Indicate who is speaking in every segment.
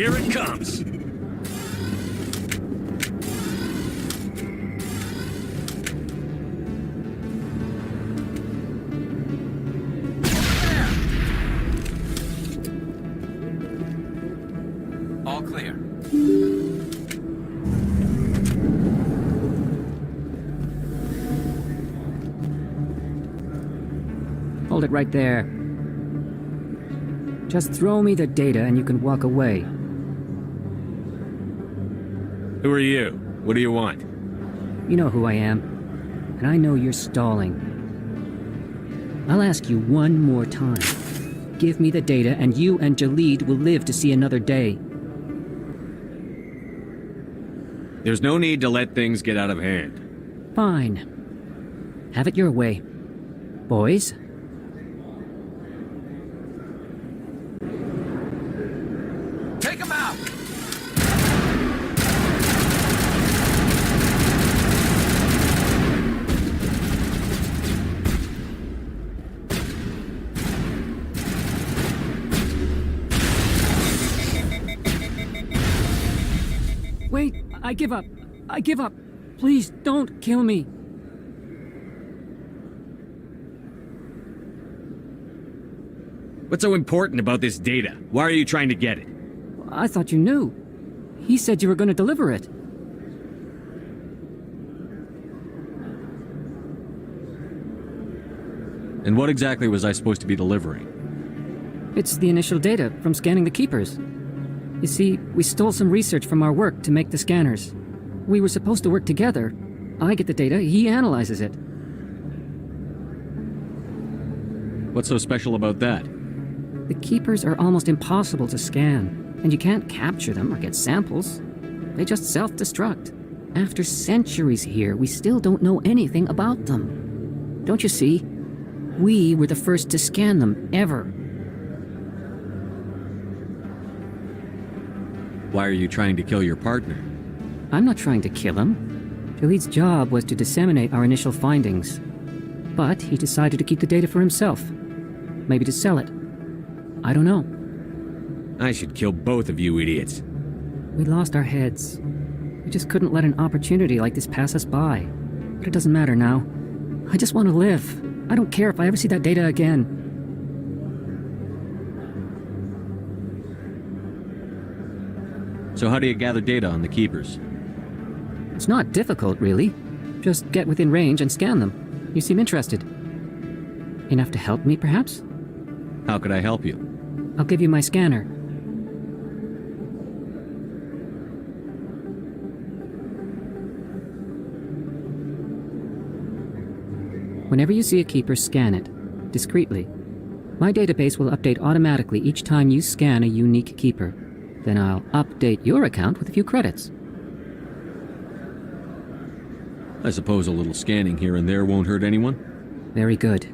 Speaker 1: Here it comes!
Speaker 2: All clear.
Speaker 3: Hold it right there. Just throw me the data and you can walk away.
Speaker 1: Who are you? What do you want?
Speaker 3: You know who I am, and I know you're stalling. I'll ask you one more time. Give me the data and you and Jalid will live to see another day.
Speaker 1: There's no need to let things get out of hand.
Speaker 3: Fine. Have it your way. Boys?
Speaker 2: Take him out!
Speaker 3: Wait, I give up. I give up. Please don't kill me.
Speaker 1: What's so important about this data? Why are you trying to get it?
Speaker 3: I thought you knew. He said you were going to deliver it.
Speaker 1: And what exactly was I supposed to be delivering?
Speaker 3: It's the initial data from scanning the Keepers. You see, we stole some research from our work to make the scanners. We were supposed to work together. I get the data, he analyzes it.
Speaker 1: What's so special about that?
Speaker 3: The Keepers are almost impossible to scan, and you can't capture them or get samples. They just self-destruct. After centuries here, we still don't know anything about them. Don't you see? We were the first to scan them, ever.
Speaker 1: Why are you trying to kill your partner?
Speaker 3: I'm not trying to kill him. Jalid's job was to disseminate our initial findings. But he decided to keep the data for himself. Maybe to sell it. I don't know.
Speaker 1: I should kill both of you idiots.
Speaker 3: We lost our heads. We just couldn't let an opportunity like this pass us by. But it doesn't matter now. I just want to live. I don't care if I ever see that data again.
Speaker 1: So how do you gather data on the Keepers?
Speaker 3: It's not difficult, really. Just get within range and scan them. You seem interested. Enough to help me, perhaps?
Speaker 1: How could I help you?
Speaker 3: I'll give you my scanner. Whenever you see a Keeper, scan it, discreetly. My database will update automatically each time you scan a unique Keeper. Then I'll update your account with a few credits.
Speaker 1: I suppose a little scanning here and there won't hurt anyone?
Speaker 3: Very good.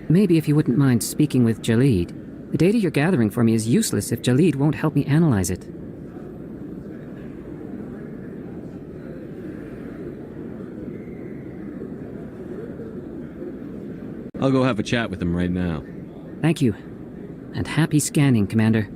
Speaker 3: Maybe if you wouldn't mind speaking with Jalid. The data you're gathering for me is useless if Jalid won't help me analyze it.
Speaker 1: I'll go have a chat with him right now.
Speaker 3: Thank you. And happy scanning, Commander.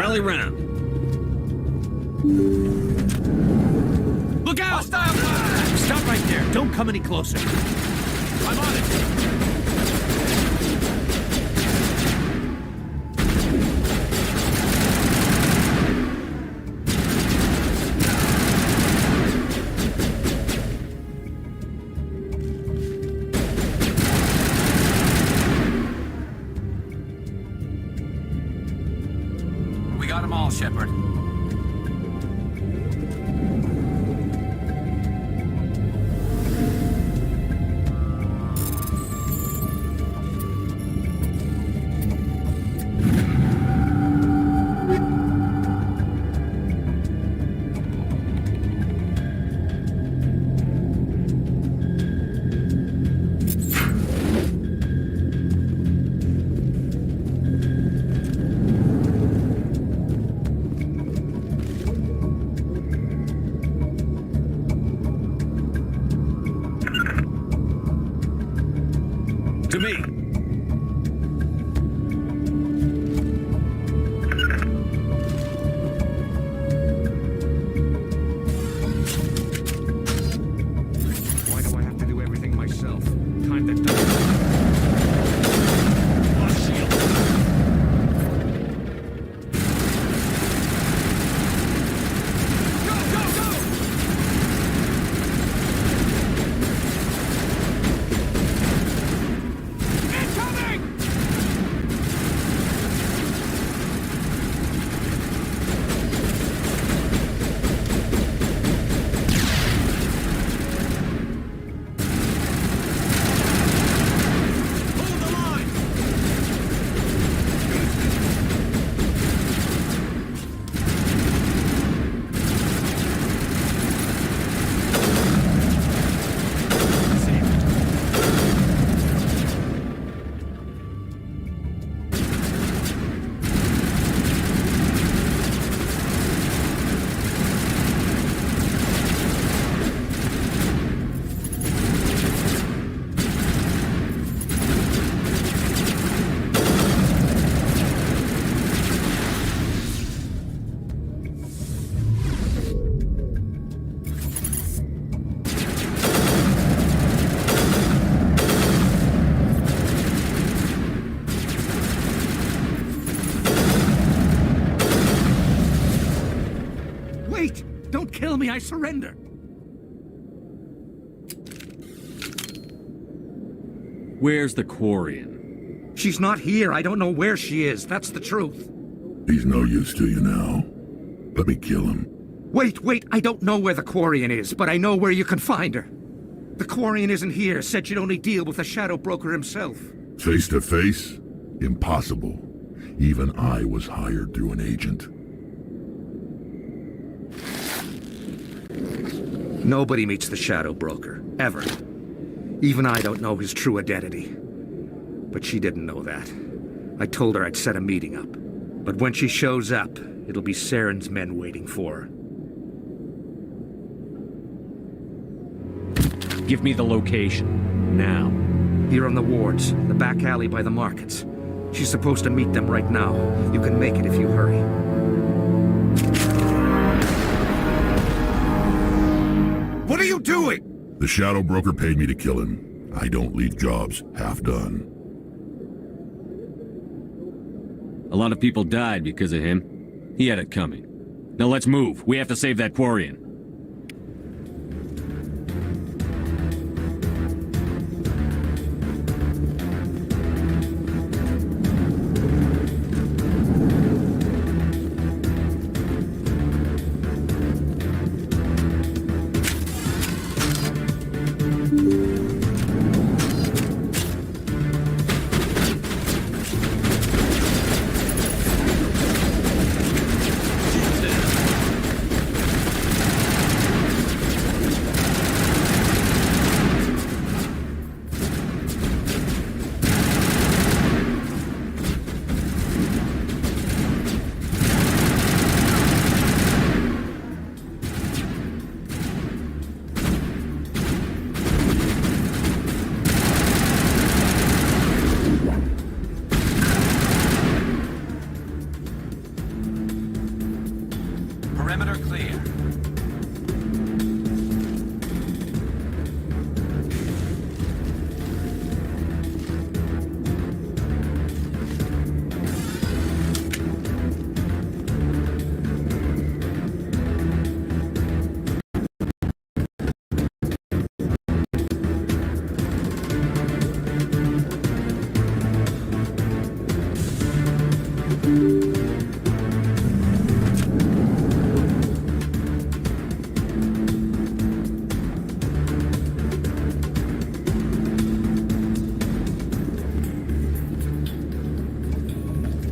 Speaker 1: Rally round. Look out!
Speaker 2: Hostile fire!
Speaker 4: Stop right there. Don't come any closer.
Speaker 2: I'm on it. We got them all, Shepard.
Speaker 1: To me. Why do I have to do everything myself? Time that doesn't. Lost shield. Go, go, go! Incoming! Hold the line! Save it.
Speaker 4: Wait! Don't kill me. I surrender.
Speaker 1: Where's the Quarian?
Speaker 4: She's not here. I don't know where she is. That's the truth.
Speaker 5: He's no use to you now. Let me kill him.
Speaker 4: Wait. I don't know where the Quarian is, but I know where you can find her. The Quarian isn't here. Said she'd only deal with the Shadow Broker himself.
Speaker 5: Face to face? Impossible. Even I was hired through an agent.
Speaker 4: Nobody meets the Shadow Broker, ever. Even I don't know his true identity. But she didn't know that. I told her I'd set a meeting up. But when she shows up, it'll be Saren's men waiting for her.
Speaker 1: Give me the location. Now.
Speaker 4: Here on the wards, the back alley by the markets. She's supposed to meet them right now. You can make it if you hurry.
Speaker 2: What are you doing?
Speaker 5: The Shadow Broker paid me to kill him. I don't leave jobs half done.
Speaker 1: A lot of people died because of him. He had it coming. Now let's move. We have to save that Quarian.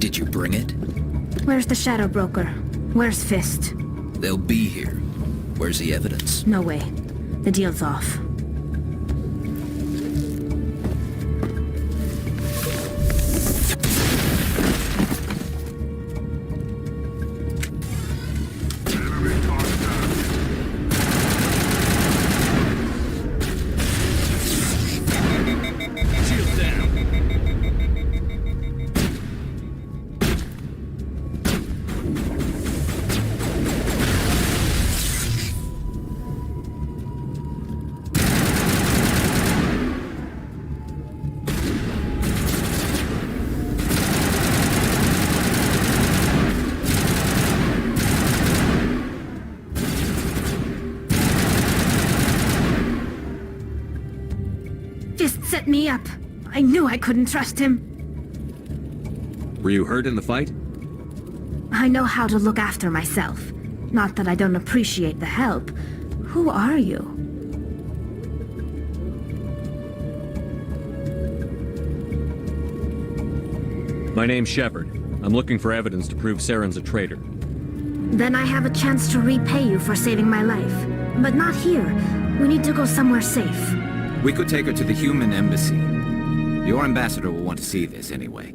Speaker 6: Did you bring it?
Speaker 7: Where's the Shadow Broker? Where's Fist?
Speaker 6: They'll be here. Where's the evidence?
Speaker 7: No way. The deal's off. Fist set me up. I knew I couldn't trust him.
Speaker 1: Were you hurt in the fight?
Speaker 7: I know how to look after myself. Not that I don't appreciate the help. Who are you?
Speaker 1: My name's Shepard. I'm looking for evidence to prove Saren's a traitor.
Speaker 7: Then I have a chance to repay you for saving my life. But not here. We need to go somewhere safe.
Speaker 8: We could take her to the human embassy. Your ambassador will want to see this anyway.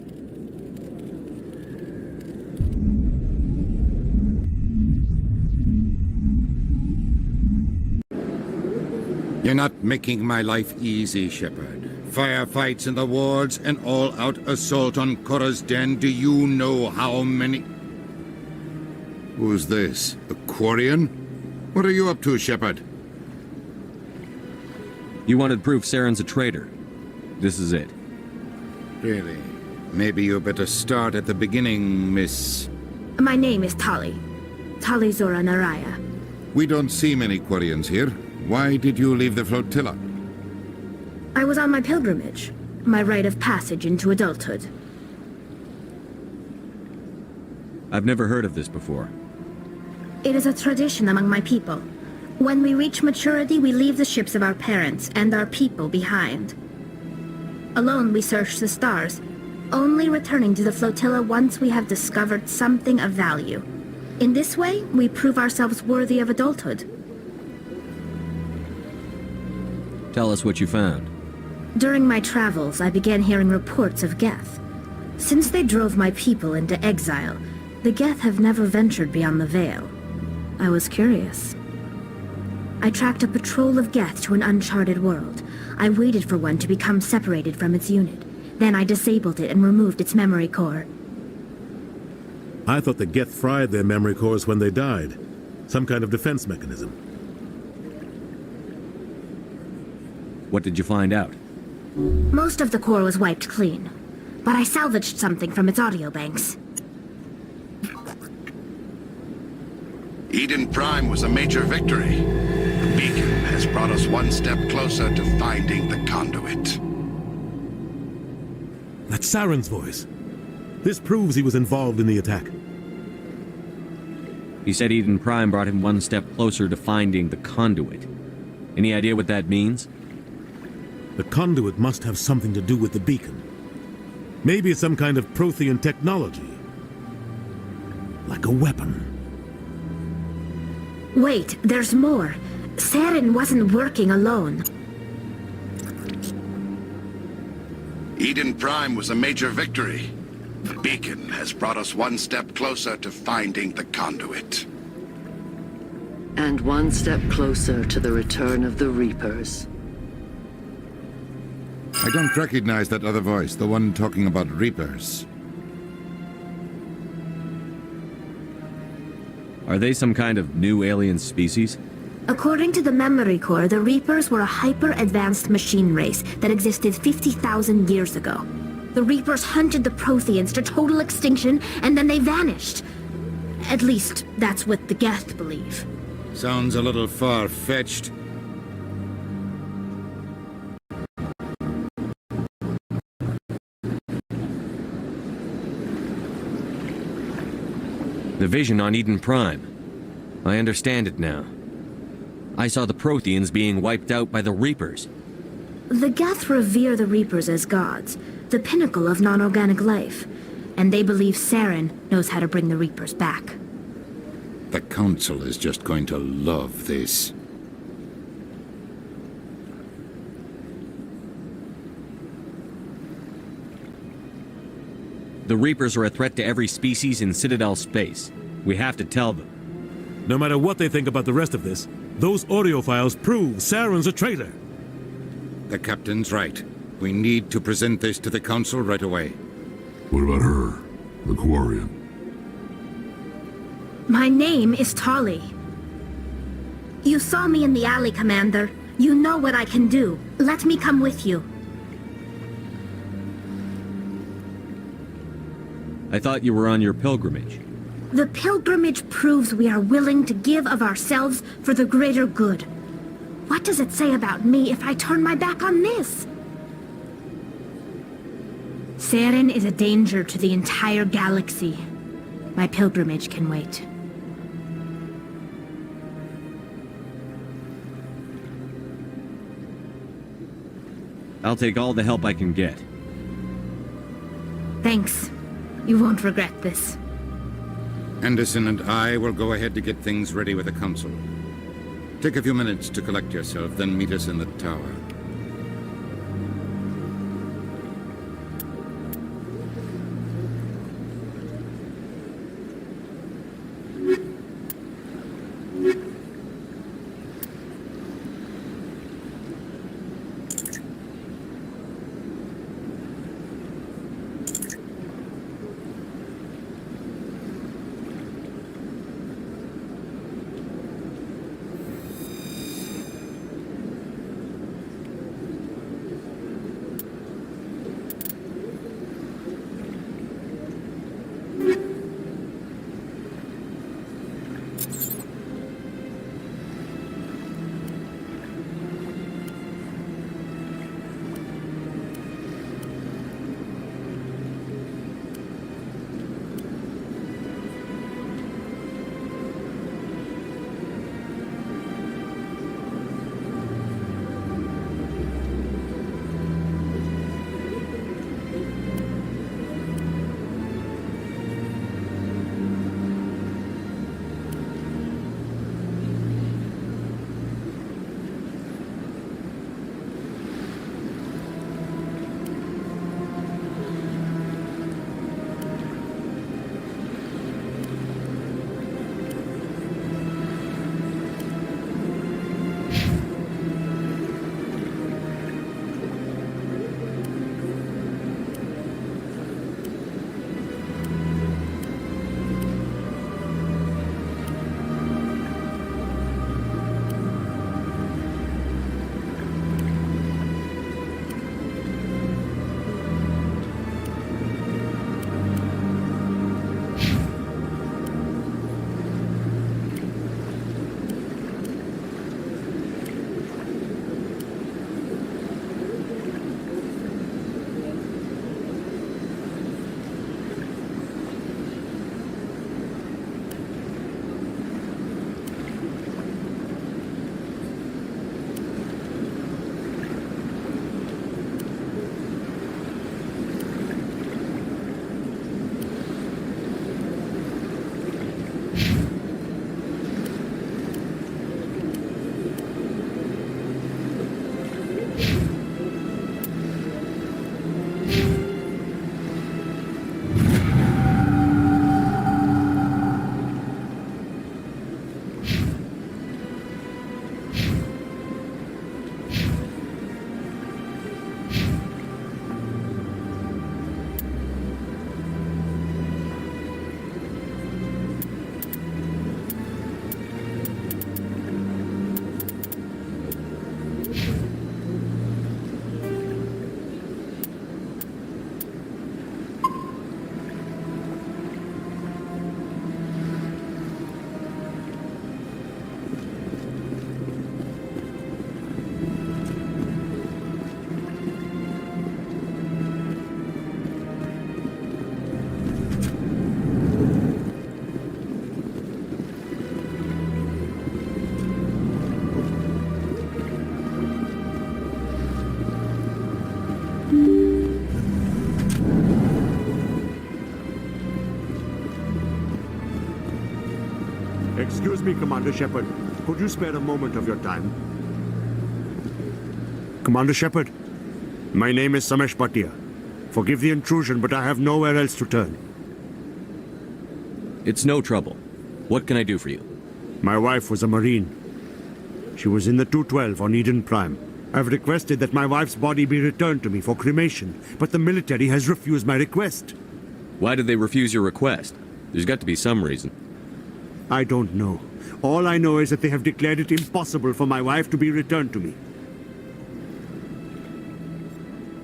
Speaker 9: You're not making my life easy, Shepard. Firefights in the wards, an all-out assault on Korra's den. Do you know how many... Who's this? A Quarian? What are you up to, Shepard?
Speaker 1: You wanted proof Saren's a traitor. This is it.
Speaker 9: Really? Maybe you better start at the beginning, Miss...
Speaker 7: My name is Tali. Tali Zora Naraya.
Speaker 9: We don't see many Quarians here. Why did you leave the flotilla?
Speaker 7: I was on my pilgrimage. My rite of passage into adulthood.
Speaker 1: I've never heard of this before.
Speaker 7: It is a tradition among my people. When we reach maturity, we leave the ships of our parents and our people behind. Alone, we search the stars, only returning to the flotilla once we have discovered something of value. In this way, we prove ourselves worthy of adulthood.
Speaker 1: Tell us what you found.
Speaker 7: During my travels, I began hearing reports of Geth. Since they drove my people into exile, the Geth have never ventured beyond the Veil. I was curious. I tracked a patrol of Geth to an uncharted world. I waited for one to become separated from its unit. Then I disabled it and removed its memory core.
Speaker 10: I thought the Geth fried their memory cores when they died. Some kind of defense mechanism.
Speaker 1: What did you find out?
Speaker 7: Most of the core was wiped clean, but I salvaged something from its audio banks.
Speaker 5: Eden Prime was a major victory. The beacon has brought us one step closer to finding the conduit.
Speaker 10: That's Saren's voice. This proves he was involved in the attack.
Speaker 1: He said Eden Prime brought him one step closer to finding the conduit. Any idea what that means?
Speaker 10: The conduit must have something to do with the beacon. Maybe it's some kind of Prothean technology. Like a weapon.
Speaker 7: Wait, there's more. Saren wasn't working alone.
Speaker 5: Eden Prime was a major victory. The beacon has brought us one step closer to finding the conduit.
Speaker 11: And one step closer to the return of the Reapers.
Speaker 9: I don't recognize that other voice, the one talking about Reapers.
Speaker 1: Are they some kind of new alien species?
Speaker 7: According to the memory core, the Reapers were a hyper-advanced machine race that existed 50,000 years ago. The Reapers hunted the Protheans to total extinction, and then they vanished. At least, that's what the Geth believe.
Speaker 9: Sounds a little far-fetched.
Speaker 1: The vision on Eden Prime. I understand it now. I saw the Protheans being wiped out by the Reapers.
Speaker 7: The Geth revere the Reapers as gods, the pinnacle of non-organic life. and they believe Saren knows how to bring the Reapers back.
Speaker 9: The Council is just going to love this.
Speaker 1: The Reapers are a threat to every species in Citadel space. We have to tell them.
Speaker 10: No matter what they think about the rest of this, those audio files prove Saren's a traitor.
Speaker 9: The Captain's right. We need to present this to the Council right away.
Speaker 12: What about her? The Quarian?
Speaker 7: My name is Tali. You saw me in the alley, Commander. You know what I can do. Let me come with you.
Speaker 1: I thought you were on your pilgrimage.
Speaker 7: The pilgrimage proves we are willing to give of ourselves for the greater good. What does it say about me if I turn my back on this? Saren is a danger to the entire galaxy. My pilgrimage can wait.
Speaker 1: I'll take all the help I can get.
Speaker 7: Thanks. You won't regret this.
Speaker 9: Anderson and I will go ahead to get things ready with the Council. Take a few minutes to collect yourself, then meet us in the tower.
Speaker 13: Excuse me, Commander Shepard. Could you spare a moment of your time? Commander Shepard, my name is Samesh Bhatia. Forgive the intrusion, but I have nowhere else to turn.
Speaker 1: It's no trouble. What can I do for you?
Speaker 13: My wife was a Marine. She was in the 212 on Eden Prime. I've requested that my wife's body be returned to me for cremation, but the military has refused my request.
Speaker 1: Why did they refuse your request? There's got to be some reason.
Speaker 13: I don't know. All I know is that they have declared it impossible for my wife to be returned to me.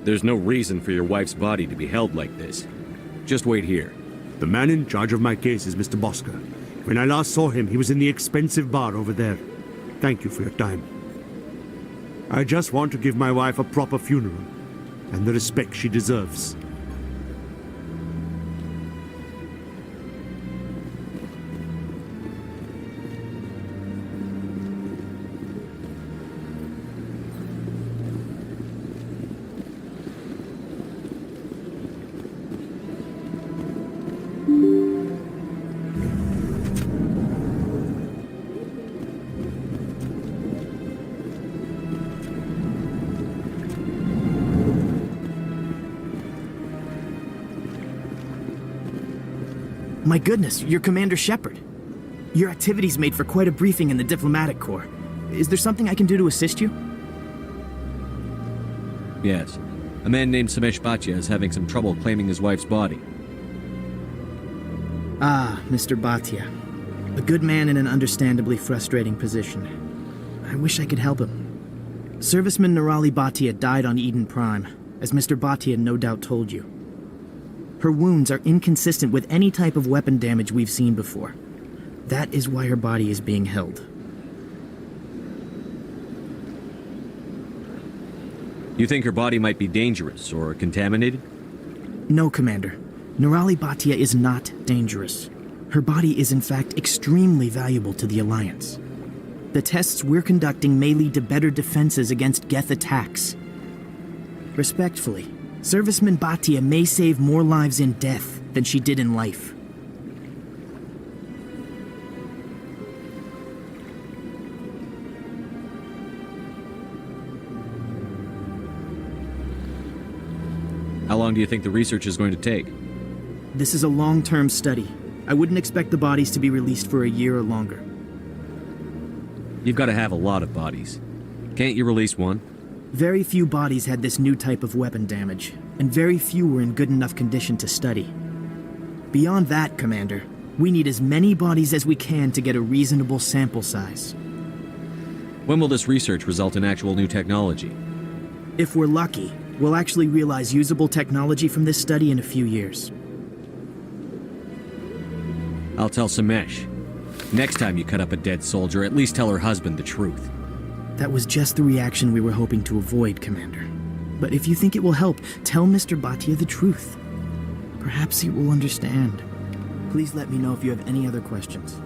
Speaker 1: There's no reason for your wife's body to be held like this. Just wait here.
Speaker 13: The man in charge of my case is Mr. Bosker. When I last saw him, he was in the expensive bar over there. Thank you for your time. I just want to give my wife a proper funeral, and the respect she deserves.
Speaker 14: My goodness, you're Commander Shepard. Your activities made for quite a briefing in the Diplomatic Corps. Is there something I can do to assist you?
Speaker 1: Yes. A man named Samesh Bhatia is having some trouble claiming his wife's body.
Speaker 14: Ah, Mr. Bhatia. A good man in an understandably frustrating position. I wish I could help him. Serviceman Nirali Bhatia died on Eden Prime, as Mr. Bhatia no doubt told you. Her wounds are inconsistent with any type of weapon damage we've seen before. That is why her body is being held.
Speaker 1: You think her body might be dangerous or contaminated?
Speaker 14: No, Commander. Nirali Bhatia is not dangerous. Her body is in fact extremely valuable to the Alliance. The tests we're conducting may lead to better defenses against Geth attacks. Respectfully, Serviceman Bhatia may save more lives in death than she did in life.
Speaker 1: How long do you think the research is going to take?
Speaker 14: This is a long-term study. I wouldn't expect the bodies to be released for a year or longer.
Speaker 1: You've got to have a lot of bodies. Can't you release one?
Speaker 14: Very few bodies had this new type of weapon damage, and very few were in good enough condition to study. Beyond that, Commander, we need as many bodies as we can to get a reasonable sample size.
Speaker 1: When will this research result in actual new technology?
Speaker 14: If we're lucky, we'll actually realize usable technology from this study in a few years.
Speaker 1: I'll tell Samesh. Next time you cut up a dead soldier, at least tell her husband the truth.
Speaker 14: That was just the reaction we were hoping to avoid, Commander. But if you think it will help, tell Mr. Bhatia the truth. Perhaps he will understand. Please let me know if you have any other questions.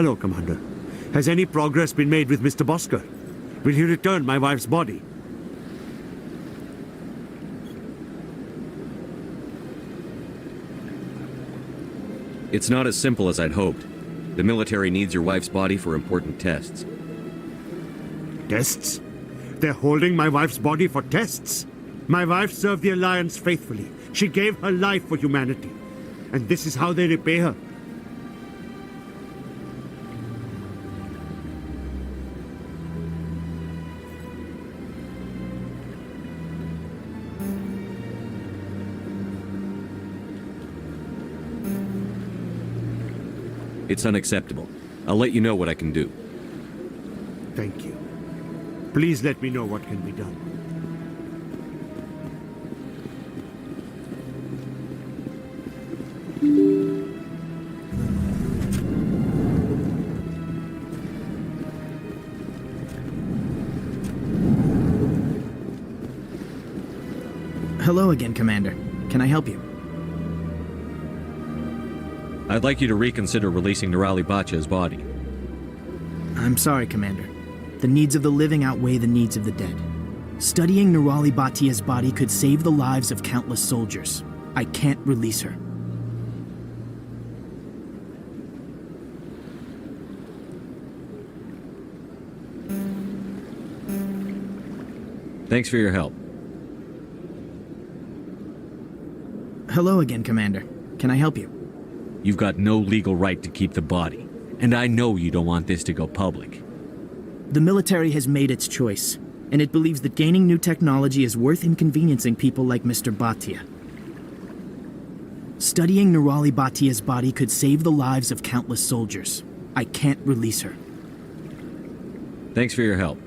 Speaker 13: Hello, Commander. Has any progress been made with Mr. Bosker? Will he return my wife's body?
Speaker 1: It's not as simple as I'd hoped. The military needs your wife's body for important tests.
Speaker 13: Tests? They're holding my wife's body for tests? My wife served the Alliance faithfully. She gave her life for humanity. And this is how they repay her.
Speaker 1: It's unacceptable. I'll let you know what I can do.
Speaker 13: Thank you. Please let me know what can be done.
Speaker 14: Hello again, Commander. Can I help you?
Speaker 1: I'd like you to reconsider releasing Nirali Baccha's body.
Speaker 14: I'm sorry, Commander. The needs of the living outweigh the needs of the dead. Studying Nirali Batia's body could save the lives of countless soldiers. I can't release her.
Speaker 1: Thanks for your help.
Speaker 14: Hello again, Commander. Can I help you?
Speaker 1: You've got no legal right to keep the body, and I know you don't want this to go public.
Speaker 14: The military has made its choice, and it believes that gaining new technology is worth inconveniencing people like Mr. Bhatia. Studying Nirali Batia's body could save the lives of countless soldiers. I can't release her.
Speaker 1: Thanks for your help.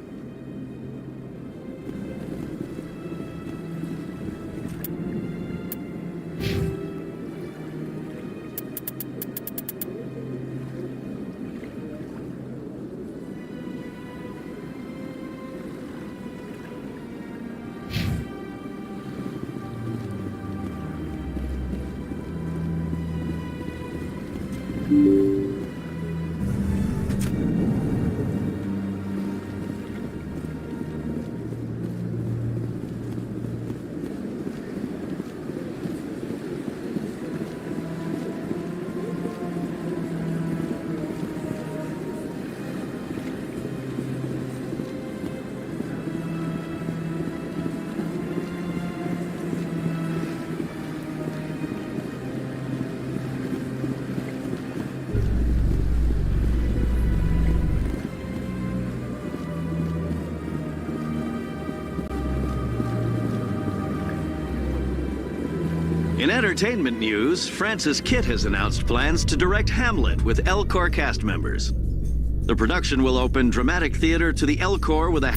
Speaker 15: In entertainment news, Francis Kitt has announced plans to direct Hamlet with El Corps cast members. The production will open dramatic theater to the El Corps with a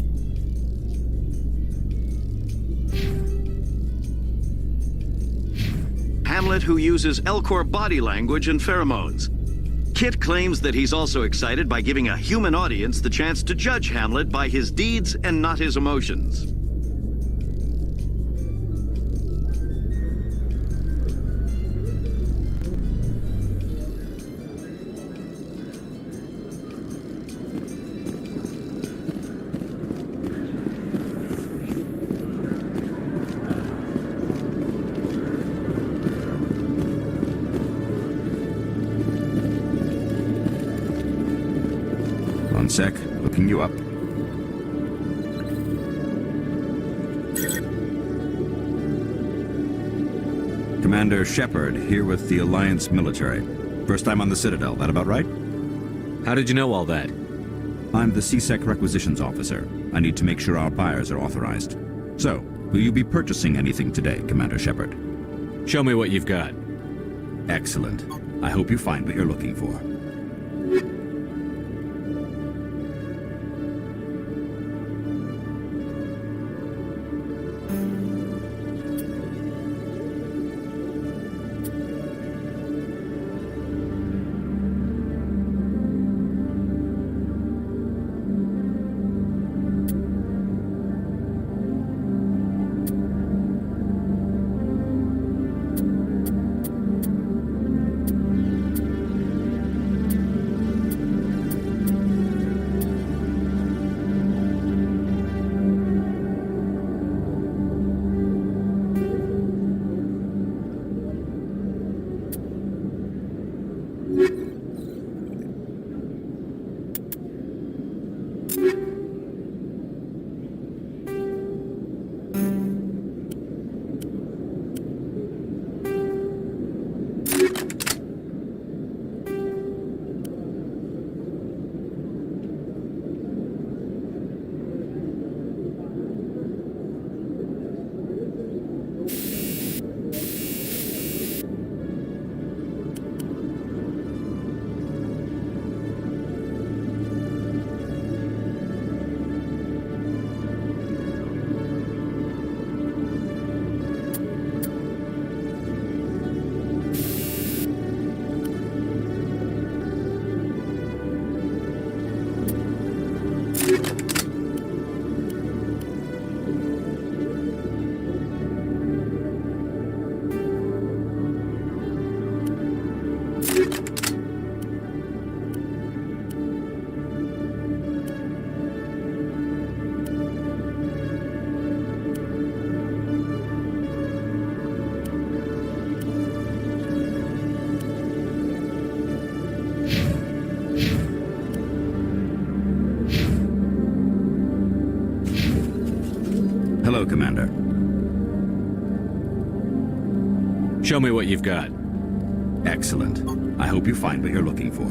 Speaker 15: Hamlet who uses El Corps body language and pheromones. Kitt claims that he's also excited by giving a human audience the chance to judge Hamlet by his deeds and not his emotions.
Speaker 8: One sec, looking you up. Commander Shepard, here with the Alliance military. First time on the Citadel, that about right?
Speaker 1: How did you know all that?
Speaker 8: I'm the CSEC requisitions officer. I need to make sure our buyers are authorized. So, will you be purchasing anything today, Commander Shepard?
Speaker 1: Show me what you've got.
Speaker 8: Excellent. I hope you find what you're looking for. Commander.
Speaker 1: Show me what you've got.
Speaker 8: Excellent. I hope you find what you're looking for.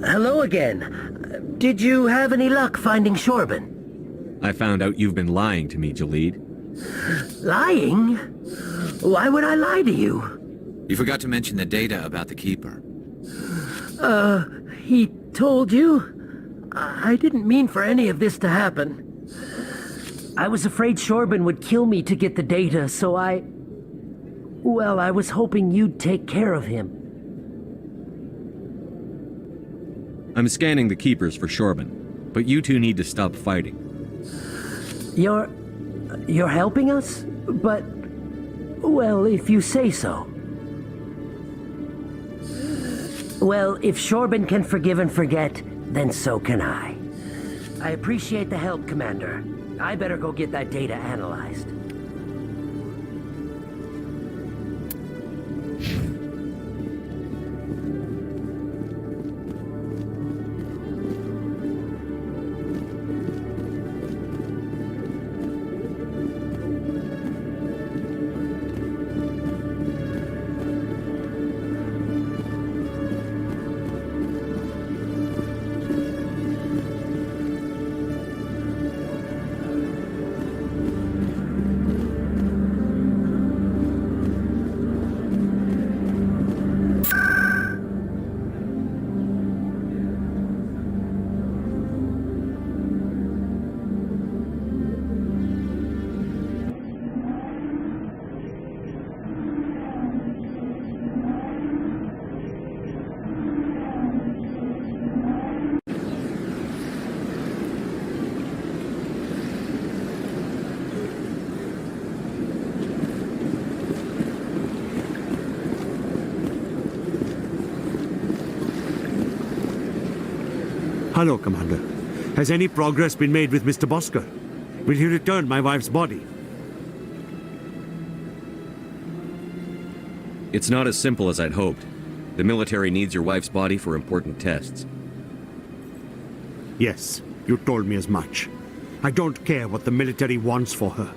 Speaker 16: Hello again. Did you have any luck finding Shorbin?
Speaker 1: I found out you've been lying to me, Jalid.
Speaker 16: Lying? Why would I lie to you?
Speaker 6: You forgot to mention the data about the Keeper.
Speaker 16: He told you? I didn't mean for any of this to happen. I was afraid Shorbin would kill me to get the data, so well, I was hoping you'd take care of him.
Speaker 1: I'm scanning the Keepers for Shorbin, but you two need to stop fighting.
Speaker 16: You're helping us? But, well, if you say so. Well, if Shorbin can forgive and forget, then so can I. I appreciate the help, Commander. I better go get that data analyzed.
Speaker 13: Hello, Commander. Has any progress been made with Mr. Bosker? Will he return my wife's body?
Speaker 1: It's not as simple as I'd hoped. The military needs your wife's body for important tests.
Speaker 13: Yes, you told me as much. I don't care what the military wants for her.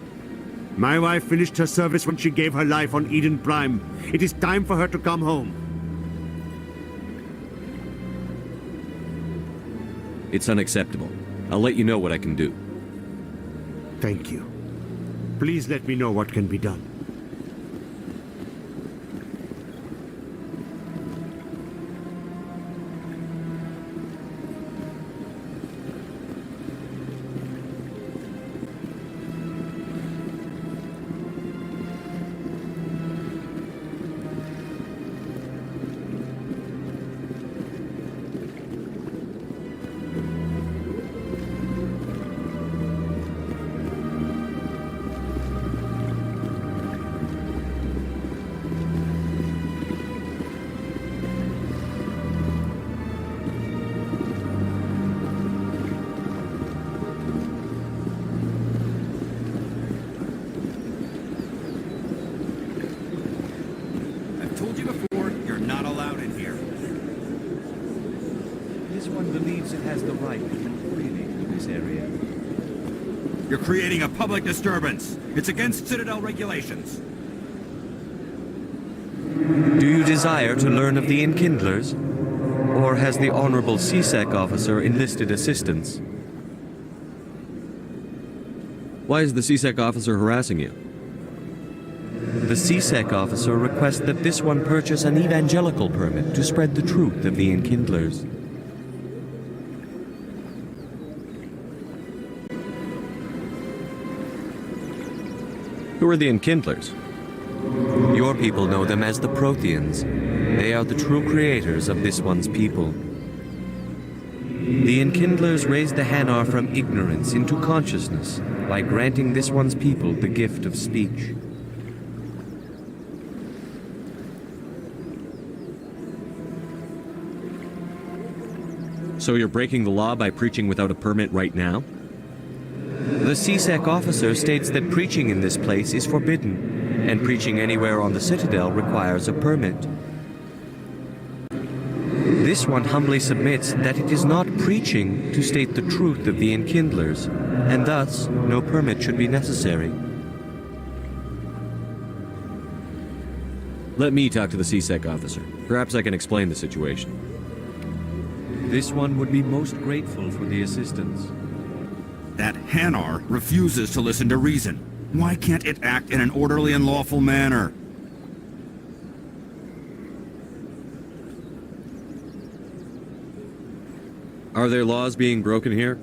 Speaker 13: My wife finished her service when she gave her life on Eden Prime. It is time for her to come home.
Speaker 1: It's unacceptable. I'll let you know what I can do.
Speaker 13: Thank you. Please let me know what can be done.
Speaker 8: has the right to move freely through this area? You're creating a public disturbance. It's against Citadel regulations.
Speaker 17: Do you desire to learn of the Enkindlers? Or has the Honorable CSEC officer enlisted assistance?
Speaker 1: Why is the CSEC officer harassing you?
Speaker 17: The CSEC officer requests that this one purchase an evangelical permit to spread the truth of the Enkindlers.
Speaker 1: Who are the Enkindlers?
Speaker 17: Your people know them as the Protheans. They are the true creators of this one's people. The Enkindlers raised the Hanar from ignorance into consciousness by granting this one's people the gift of speech.
Speaker 1: So you're breaking the law by preaching without a permit right now?
Speaker 17: The CSEC officer states that preaching in this place is forbidden, and preaching anywhere on the Citadel requires a permit. This one humbly submits that it is not preaching to state the truth of the Enkindlers, and thus no permit should be necessary.
Speaker 1: Let me talk to the CSEC officer. Perhaps I can explain the situation.
Speaker 17: This one would be most grateful for the assistance.
Speaker 8: That Hanar refuses to listen to reason. Why can't it act in an orderly and lawful manner?
Speaker 1: Are there laws being broken here?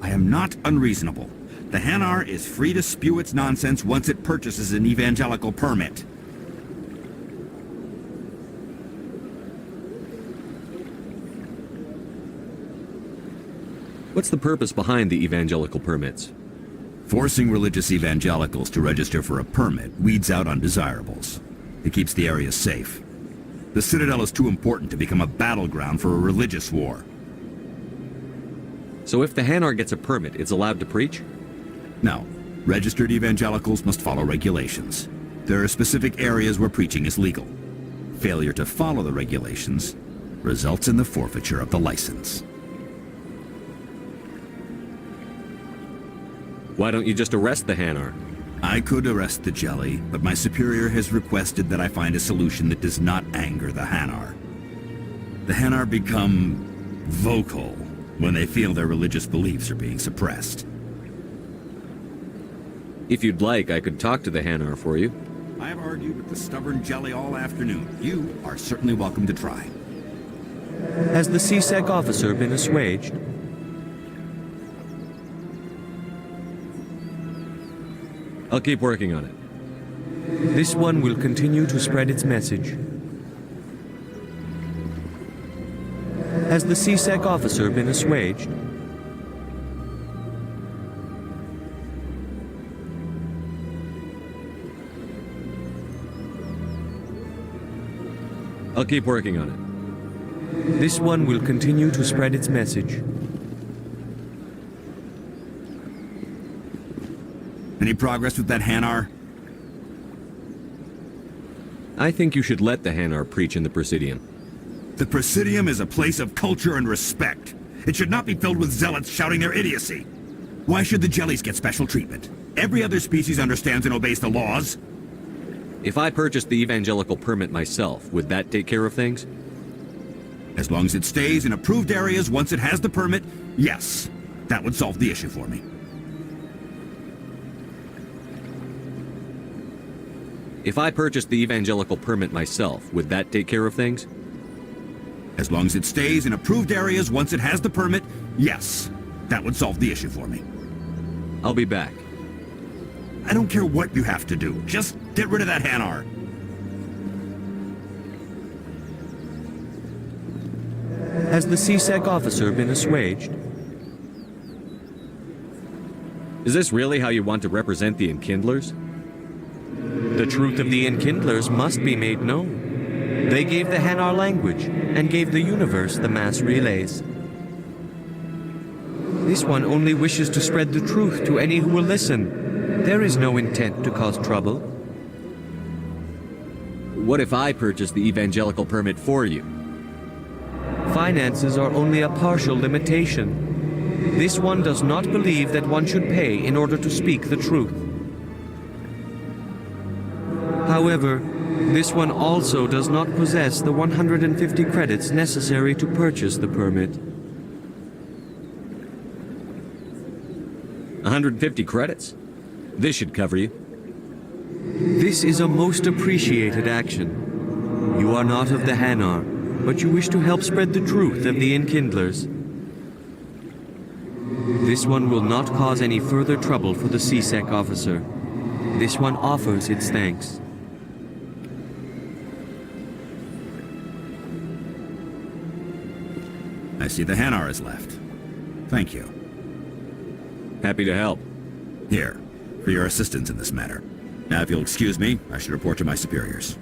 Speaker 8: I am not unreasonable. The Hanar is free to spew its nonsense once it purchases an evangelical permit.
Speaker 1: What's the purpose behind the evangelical permits?
Speaker 8: Forcing religious evangelicals to register for a permit weeds out undesirables. It keeps the area safe. The Citadel is too important to become a battleground for a religious war.
Speaker 1: So if the Hanar gets a permit, it's allowed to preach?
Speaker 8: No. Registered evangelicals must follow regulations. There are specific areas where preaching is legal. Failure to follow the regulations results in the forfeiture of the license.
Speaker 1: Why don't you just arrest the Hanar?
Speaker 8: I could arrest the Jelly, but my superior has requested that I find a solution that does not anger the Hanar. The Hanar become vocal when they feel their religious beliefs are being suppressed.
Speaker 1: If you'd like, I could talk to the Hanar for you.
Speaker 8: I have argued with the stubborn Jelly all afternoon. You are certainly welcome to try.
Speaker 17: Has the CSEC officer been assuaged?
Speaker 1: I'll keep working on it.
Speaker 17: This one will continue to spread its message. Has the CSEC officer been assuaged?
Speaker 1: I'll keep working on it.
Speaker 17: This one will continue to spread its message.
Speaker 8: Any progress with that Hanar?
Speaker 1: I think you should let the Hanar preach in the Presidium.
Speaker 8: The Presidium is a place of culture and respect. It should not be filled with zealots shouting their idiocy. Why should the Jellies get special treatment? Every other species understands and obeys the laws.
Speaker 1: If I purchased the evangelical permit myself, would that take care of things?
Speaker 8: As long as it stays in approved areas once it has the permit, yes. That would solve the issue for me.
Speaker 1: If I purchased the evangelical permit myself, would that take care of things?
Speaker 8: As long as it stays in approved areas once it has the permit, yes. That would solve the issue for me.
Speaker 1: I'll be back.
Speaker 8: I don't care what you have to do. Just get rid of that Hanar.
Speaker 17: Has the CSEC officer been assuaged?
Speaker 1: Is this really how you want to represent the Enkindlers?
Speaker 17: The truth of the Enkindlers must be made known. They gave the Hanar language and gave the universe the mass relays. This one only wishes to spread the truth to any who will listen. There is no intent to cause trouble.
Speaker 1: What if I purchased the evangelical permit for you?
Speaker 17: Finances are only a partial limitation. This one does not believe that one should pay in order to speak the truth. However, this one also does not possess the 150 credits necessary to purchase the permit.
Speaker 1: 150 credits? This should cover you.
Speaker 17: This is a most appreciated action. You are not of the Hanar, but you wish to help spread the truth of the Enkindlers. This one will not cause any further trouble for the CSEC officer. This one offers its thanks.
Speaker 8: I see the Hanar is left. Thank you.
Speaker 1: Happy to help.
Speaker 8: Here, for your assistance in this matter. Now, if you'll excuse me, I should report to my superiors.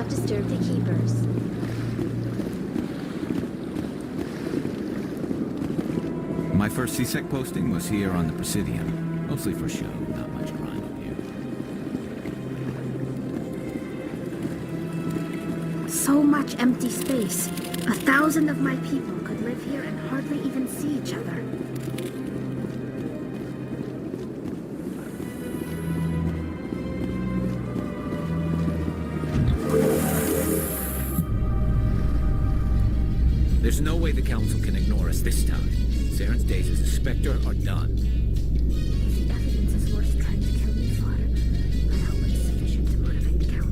Speaker 18: not disturb the keepers.
Speaker 6: My first CSEC posting was here on the Presidium. Mostly for show, not much crime up here.
Speaker 7: So much empty space. 1,000 of my people could live here and hardly even see each other.
Speaker 6: There's no way the Council can ignore us this time. Saren's days as a Spectre are done.
Speaker 7: If the evidence is worth trying to kill me for, I hope it's sufficient to motivate the Council.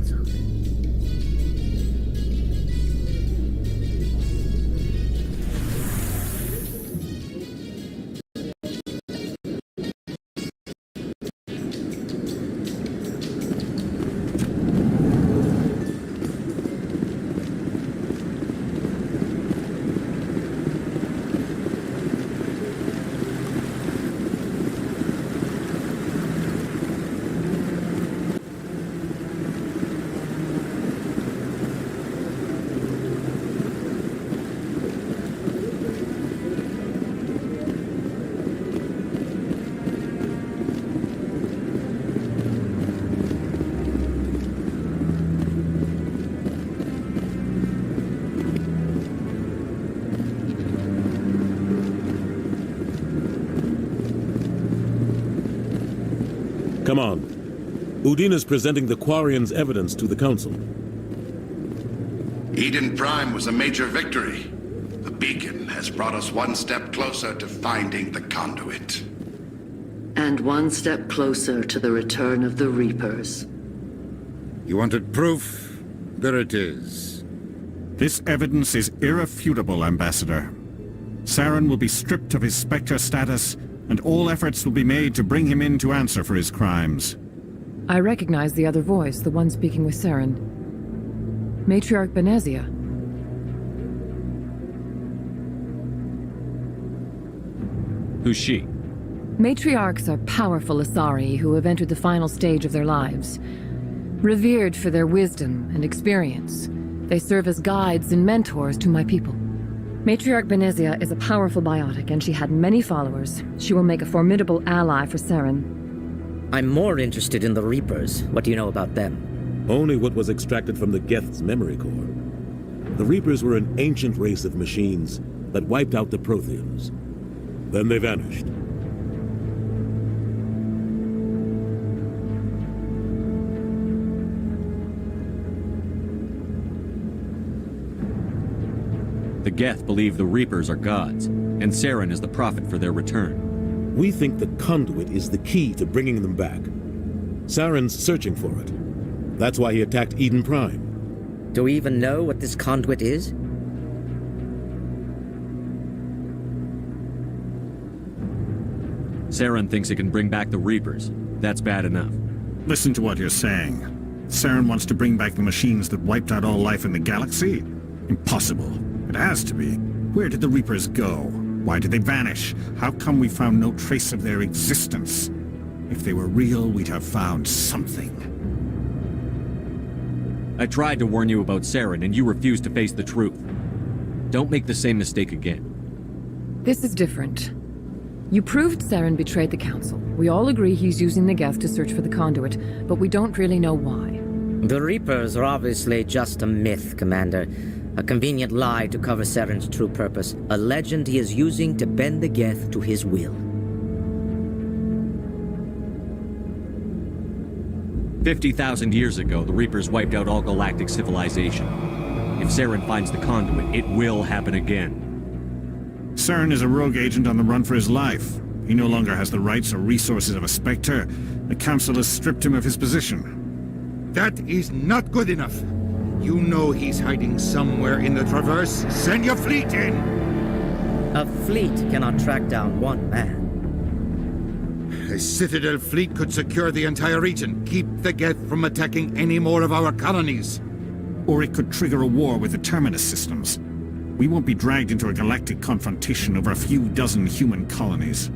Speaker 10: Come on. Udine is presenting the Quarian's evidence to the Council.
Speaker 5: Eden Prime was a major victory. The beacon has brought us one step closer to finding the conduit.
Speaker 11: And one step closer to the return of the Reapers.
Speaker 9: You wanted proof? There it is.
Speaker 19: This evidence is irrefutable, Ambassador. Saren will be stripped of his Spectre status, and all efforts will be made to bring him in to answer for his crimes.
Speaker 20: I recognize the other voice, the one speaking with Saren. Matriarch Benezia.
Speaker 1: Who's she?
Speaker 20: Matriarchs are powerful Asari who have entered the final stage of their lives. Revered for their wisdom and experience, they serve as guides and mentors to my people. Matriarch Benezia is a powerful biotic, and she had many followers. She will make a formidable ally for Saren.
Speaker 21: I'm more interested in the Reapers. What do you know about them?
Speaker 10: Only what was extracted from the Geth's memory core. The Reapers were an ancient race of machines that wiped out the Protheans. Then they vanished.
Speaker 1: The Geth believe the Reapers are gods, and Saren is the prophet for their return.
Speaker 10: We think the conduit is the key to bringing them back. Saren's searching for it. That's why he attacked Eden Prime.
Speaker 21: Do we even know what this conduit is?
Speaker 1: Saren thinks it can bring back the Reapers. That's bad enough.
Speaker 19: Listen to what you're saying. Saren wants to bring back the machines that wiped out all life in the galaxy? Impossible. It has to be. Where did the Reapers go? Why did they vanish? How come we found no trace of their existence? If they were real, we'd have found something.
Speaker 1: I tried to warn you about Saren, and you refused to face the truth. Don't make the same mistake again.
Speaker 20: This is different. You proved Saren betrayed the Council. We all agree he's using the Geth to search for the conduit, but we don't really know why.
Speaker 21: The Reapers are obviously just a myth, Commander. A convenient lie to cover Saren's true purpose. A legend he is using to bend the Geth to his will.
Speaker 1: 50,000 years ago, the Reapers wiped out all galactic civilization. If Saren finds the conduit, it will happen again.
Speaker 19: Saren is a rogue agent on the run for his life. He no longer has the rights or resources of a Spectre. The Council has stripped him of his position.
Speaker 9: That is not good enough. You know he's hiding somewhere in the Traverse. Send your fleet in!
Speaker 21: A fleet cannot track down one man.
Speaker 9: A Citadel fleet could secure the entire region, keep the Geth from attacking any more of our colonies.
Speaker 19: Or it could trigger a war with the Terminus systems. We won't be dragged into a galactic confrontation over a few dozen human colonies.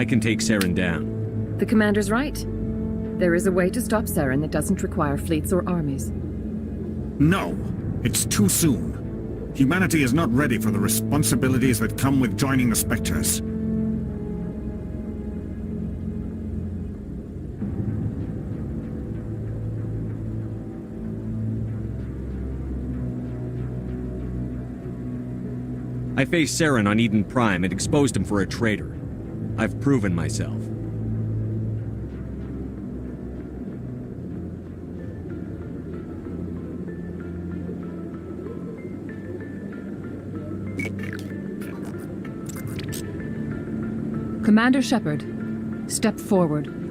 Speaker 1: I can take Saren down.
Speaker 20: The Commander's right. There is a way to stop Saren that doesn't require fleets or armies.
Speaker 19: No, it's too soon. Humanity is not ready for the responsibilities that come with joining the Spectres.
Speaker 1: I faced Saren on Eden Prime and exposed him for a traitor. I've proven myself.
Speaker 20: Commander Shepard, step forward.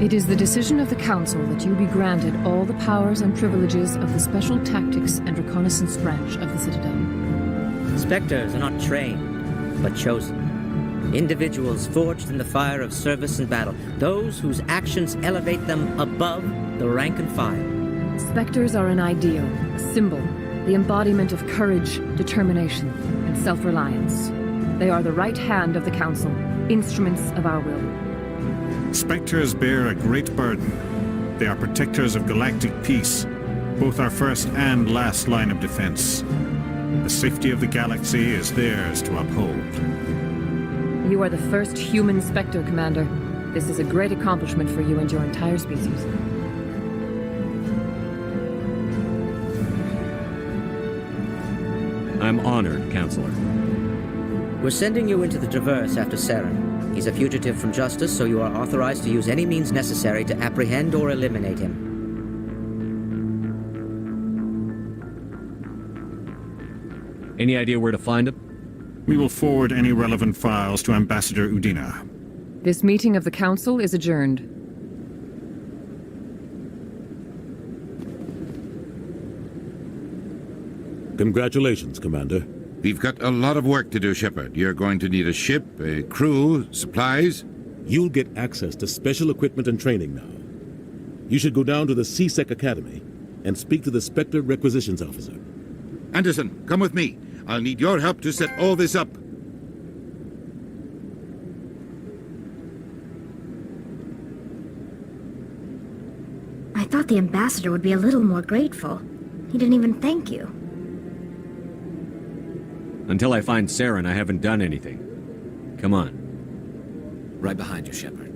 Speaker 20: It is the decision of the Council that you be granted all the powers and privileges of the Special Tactics and Reconnaissance Branch of the Citadel.
Speaker 21: Spectres are not trained, but chosen. Individuals forged in the fire of service and battle. Those whose actions elevate them above the rank and file.
Speaker 20: Spectres are an ideal, a symbol, the embodiment of courage, determination, and self-reliance. They are the right hand of the Council, instruments of our will.
Speaker 19: Spectres bear a great burden. They are protectors of galactic peace, both our first and last line of defense. The safety of the galaxy is theirs to uphold.
Speaker 20: You are the first human Spectre, Commander. This is a great accomplishment for you and your entire species.
Speaker 1: I'm honored, Counselor.
Speaker 21: We're sending you into the Traverse after Saren. He's a fugitive from justice, so you are authorized to use any means necessary to apprehend or eliminate him.
Speaker 1: Any idea where to find him?
Speaker 19: We will forward any relevant files to Ambassador Udina.
Speaker 20: This meeting of the Council is adjourned.
Speaker 10: Congratulations, Commander.
Speaker 9: We've got a lot of work to do, Shepard. You're going to need a ship, a crew, supplies.
Speaker 10: You'll get access to special equipment and training now. You should go down to the CSEC Academy and speak to the Spectre Requisitions Officer.
Speaker 9: Anderson, come with me. I'll need your help to set all this up.
Speaker 7: I thought the ambassador would be a little more grateful. He didn't even thank you.
Speaker 1: Until I find Saren, I haven't done anything. Come on.
Speaker 2: Right behind you, Shepard.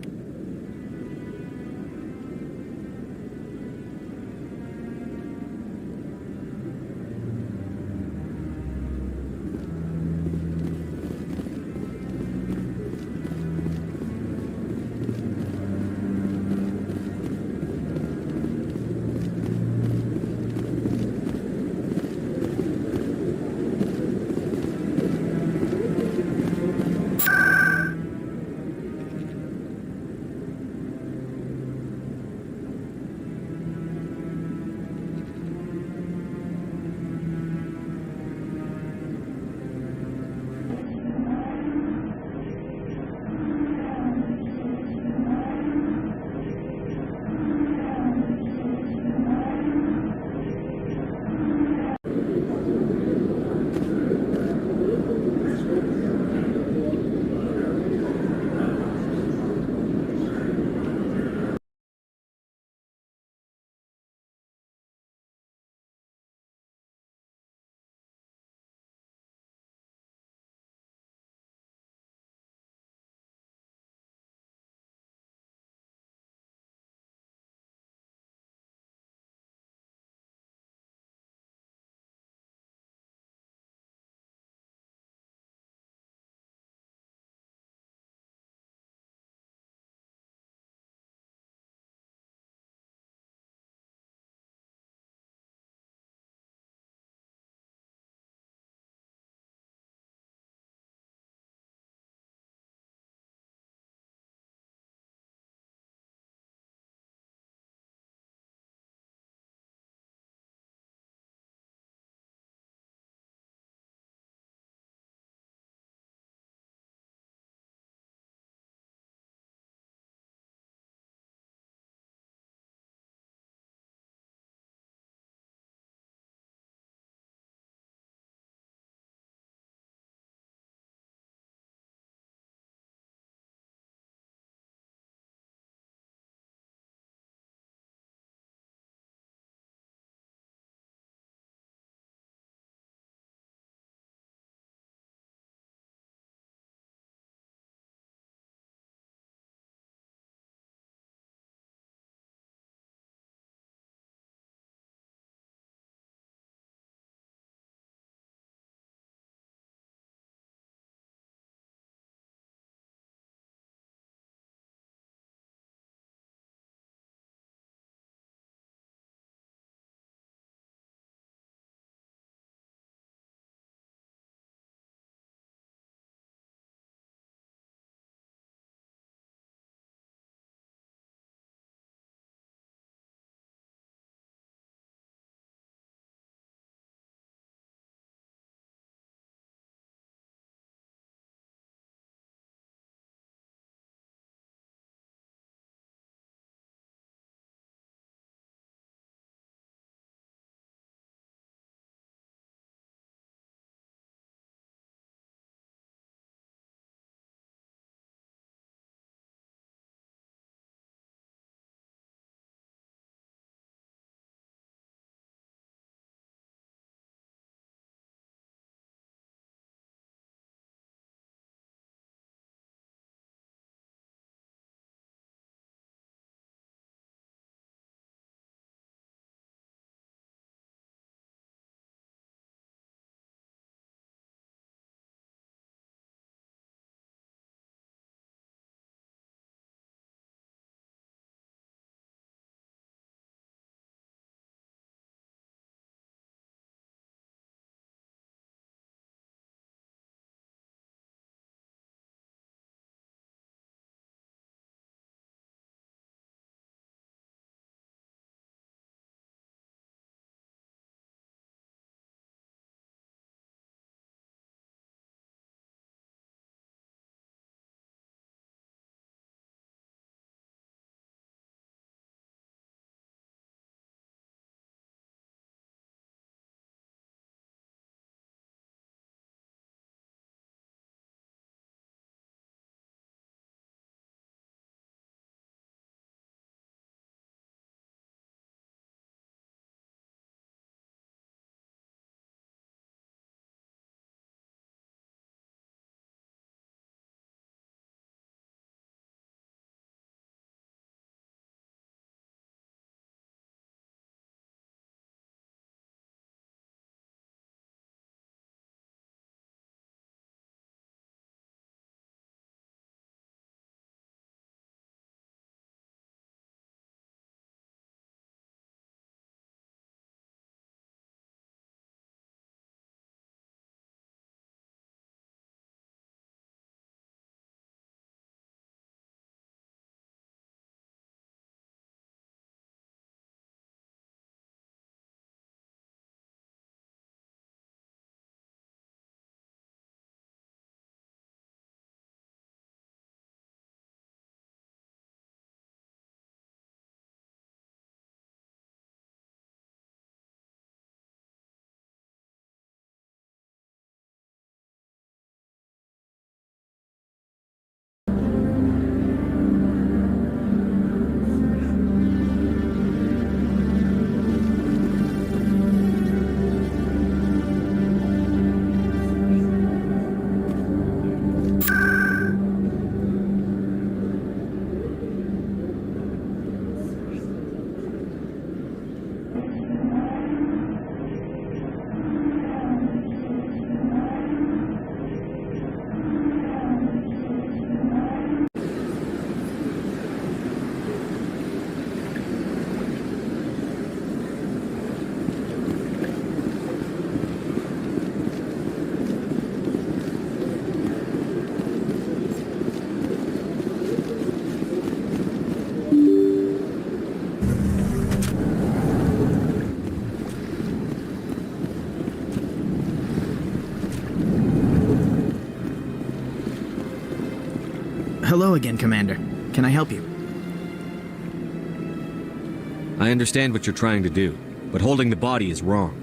Speaker 14: Hello again, Commander. Can I help you?
Speaker 1: I understand what you're trying to do, but holding the body is wrong.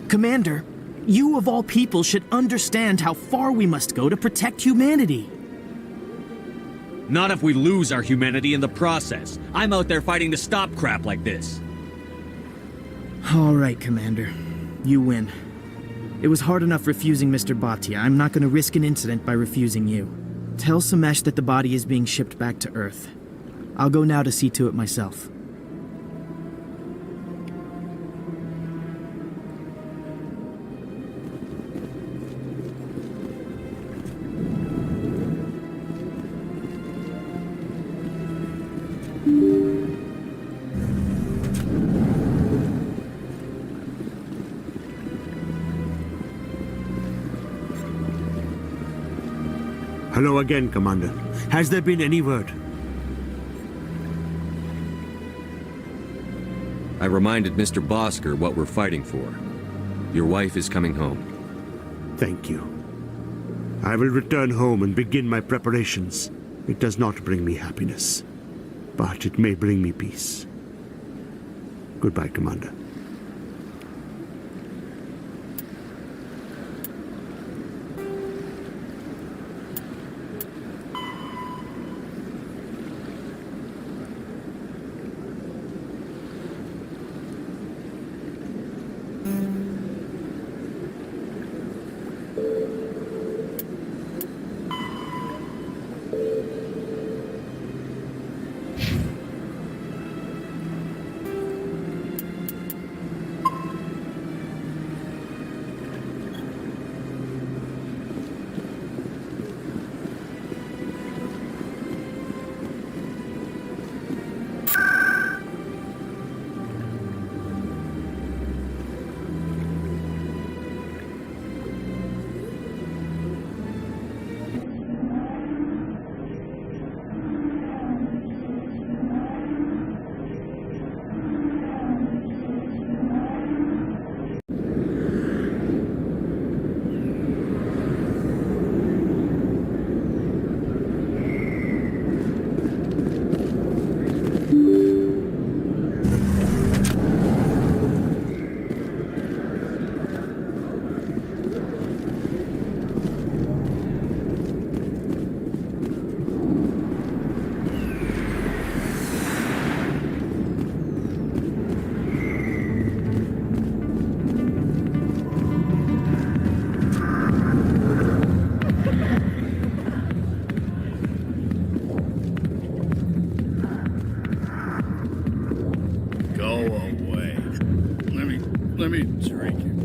Speaker 14: Commander, you of all people should understand how far we must go to protect humanity.
Speaker 1: Not if we lose our humanity in the process. I'm out there fighting to stop crap like this.
Speaker 14: All right, Commander. You win. It was hard enough refusing Mr. Bhatia. I'm not going to risk an incident by refusing you. Tell Samesh that the body is being shipped back to Earth. I'll go now to see to it myself.
Speaker 13: Hello again, Commander. Has there been any word?
Speaker 1: I reminded Mr. Bosker what we're fighting for. Your wife is coming home.
Speaker 13: Thank you. I will return home and begin my preparations. It does not bring me happiness, but it may bring me peace. Goodbye, Commander.
Speaker 12: Let me drink it.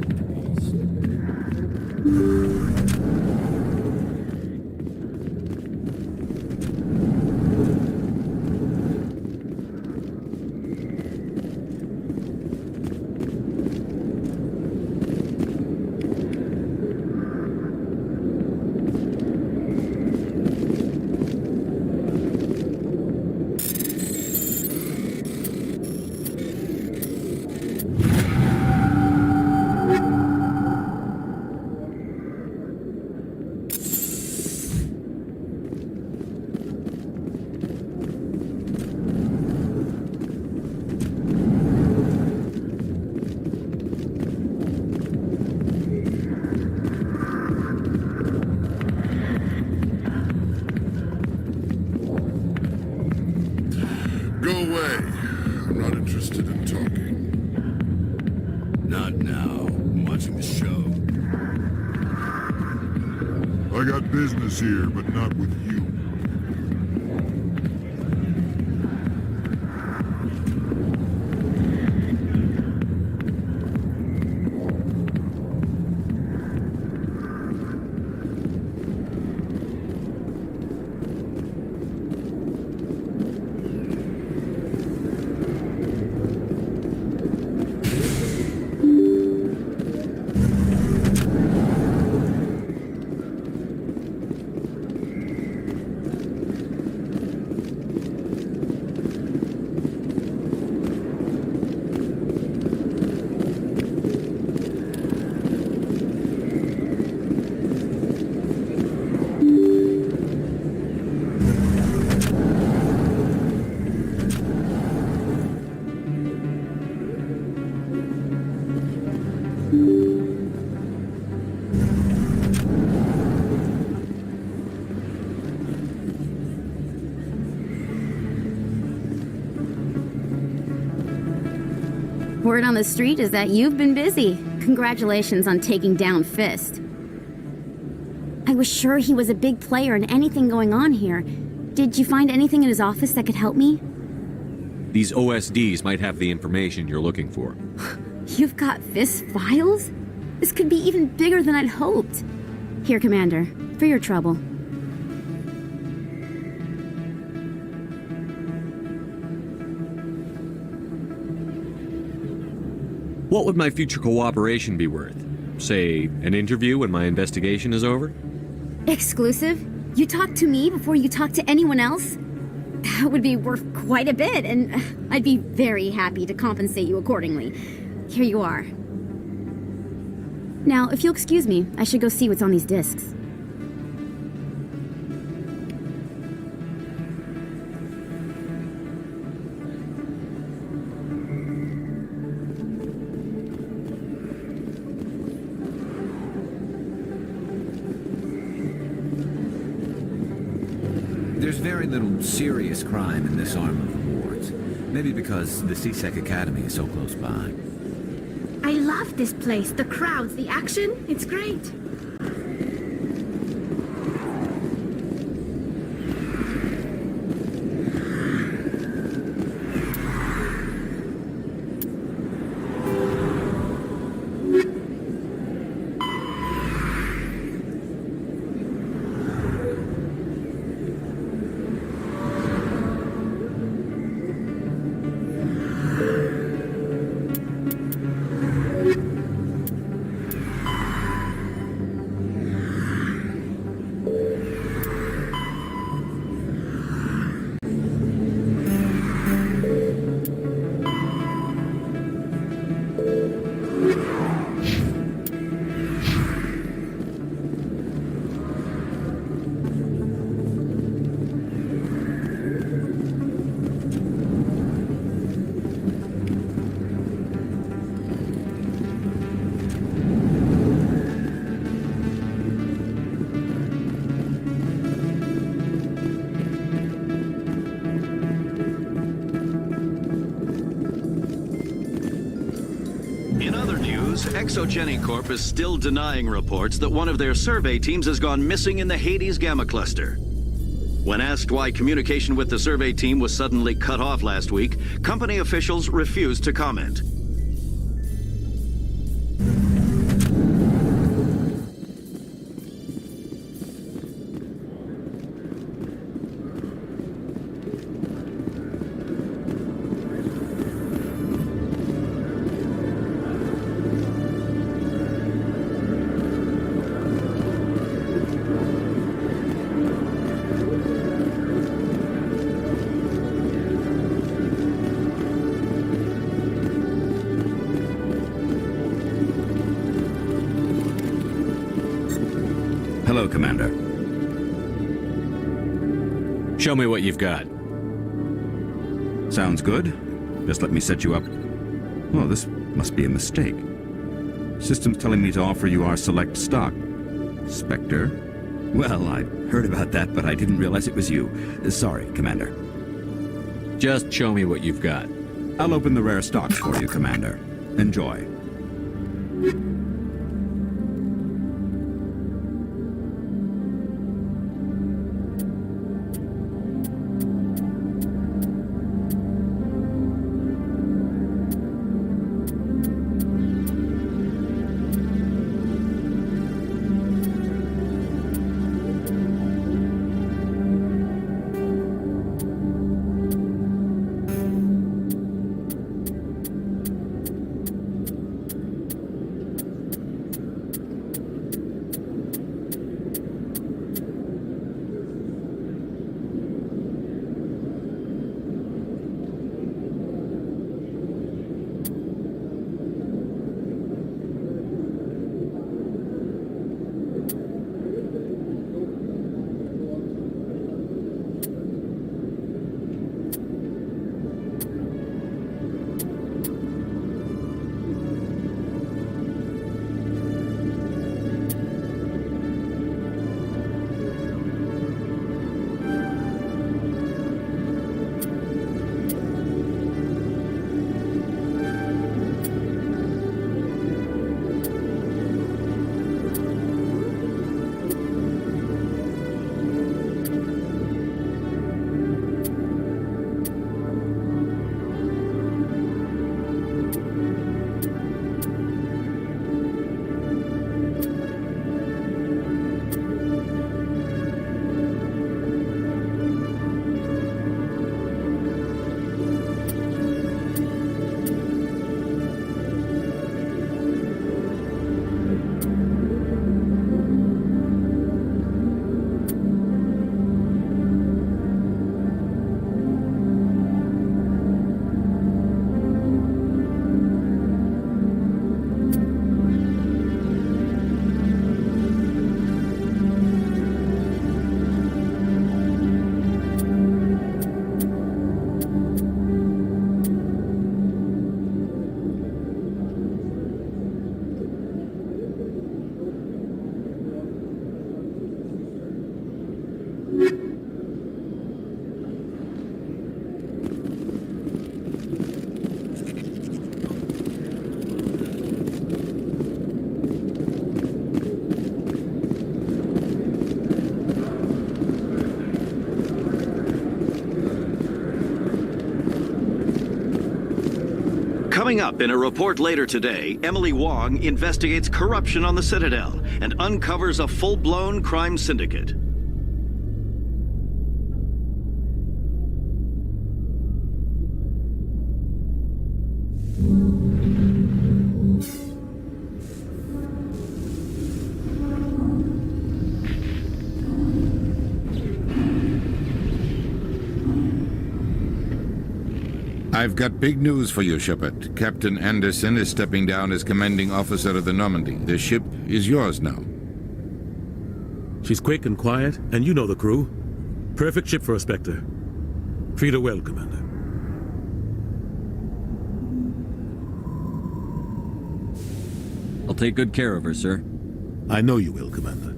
Speaker 12: Go away. I'm not interested in talking.
Speaker 8: Not now. I'm watching the show.
Speaker 12: I got business here, but not with you.
Speaker 3: Word on the street is that you've been busy. Congratulations on taking down Fist. I was sure he was a big player in anything going on here. Did you find anything in his office that could help me?
Speaker 1: These OSDs might have the information you're looking for.
Speaker 3: You've got Fist files? This could be even bigger than I'd hoped. Here, Commander, for your trouble.
Speaker 1: What would my future cooperation be worth? Say, an interview when my investigation is over?
Speaker 3: Exclusive? You talk to me before you talk to anyone else? That would be worth quite a bit, and I'd be very happy to compensate you accordingly. Here you are. Now, if you'll excuse me, I should go see what's on these discs.
Speaker 6: There's very little serious crime in this arm of the wards. Maybe because the CSEC Academy is so close by.
Speaker 7: I love this place. The crowds, the action. It's great.
Speaker 15: Exogeny Corp is still denying reports that one of their survey teams has gone missing in the Hades Gamma Cluster. When asked why communication with the survey team was suddenly cut off last week, company officials refused to comment.
Speaker 8: Hello, Commander.
Speaker 1: Show me what you've got.
Speaker 8: Sounds good. Just let me set you up. Oh, this must be a mistake. System's telling me to offer you our select stock. Spectre? Well, I heard about that, but I didn't realize it was you. Sorry, Commander.
Speaker 1: Just show me what you've got.
Speaker 8: I'll open the rare stocks for you, Commander. Enjoy.
Speaker 15: Coming up in a report later today, Emily Wong investigates corruption on the Citadel and uncovers a full-blown crime syndicate.
Speaker 9: I've got big news for you, Shepard. Captain Anderson is stepping down as commanding officer of the Normandy. The ship is yours now.
Speaker 10: She's quick and quiet, and you know the crew. Perfect ship for a Spectre. Treat her well, Commander.
Speaker 1: I'll take good care of her, sir.
Speaker 10: I know you will, Commander.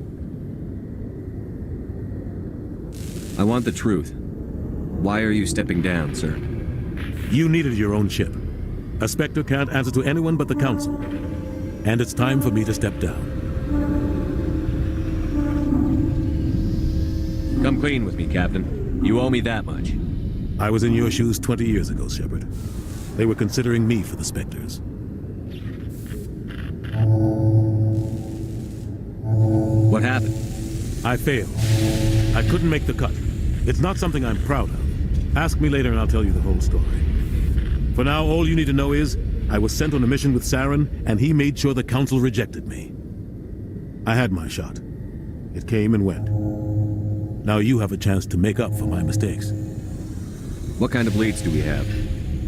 Speaker 1: I want the truth. Why are you stepping down, sir?
Speaker 10: You needed your own ship. A Spectre can't answer to anyone but the Council. And it's time for me to step down.
Speaker 1: Come clean with me, Captain. You owe me that much.
Speaker 10: I was in your shoes 20 years ago, Shepard. They were considering me for the Spectres.
Speaker 1: What happened?
Speaker 10: I failed. I couldn't make the cut. It's not something I'm proud of. Ask me later and I'll tell you the whole story. For now, all you need to know is, I was sent on a mission with Saren, and he made sure the Council rejected me. I had my shot. It came and went. Now you have a chance to make up for my mistakes.
Speaker 1: What kind of leads do we have?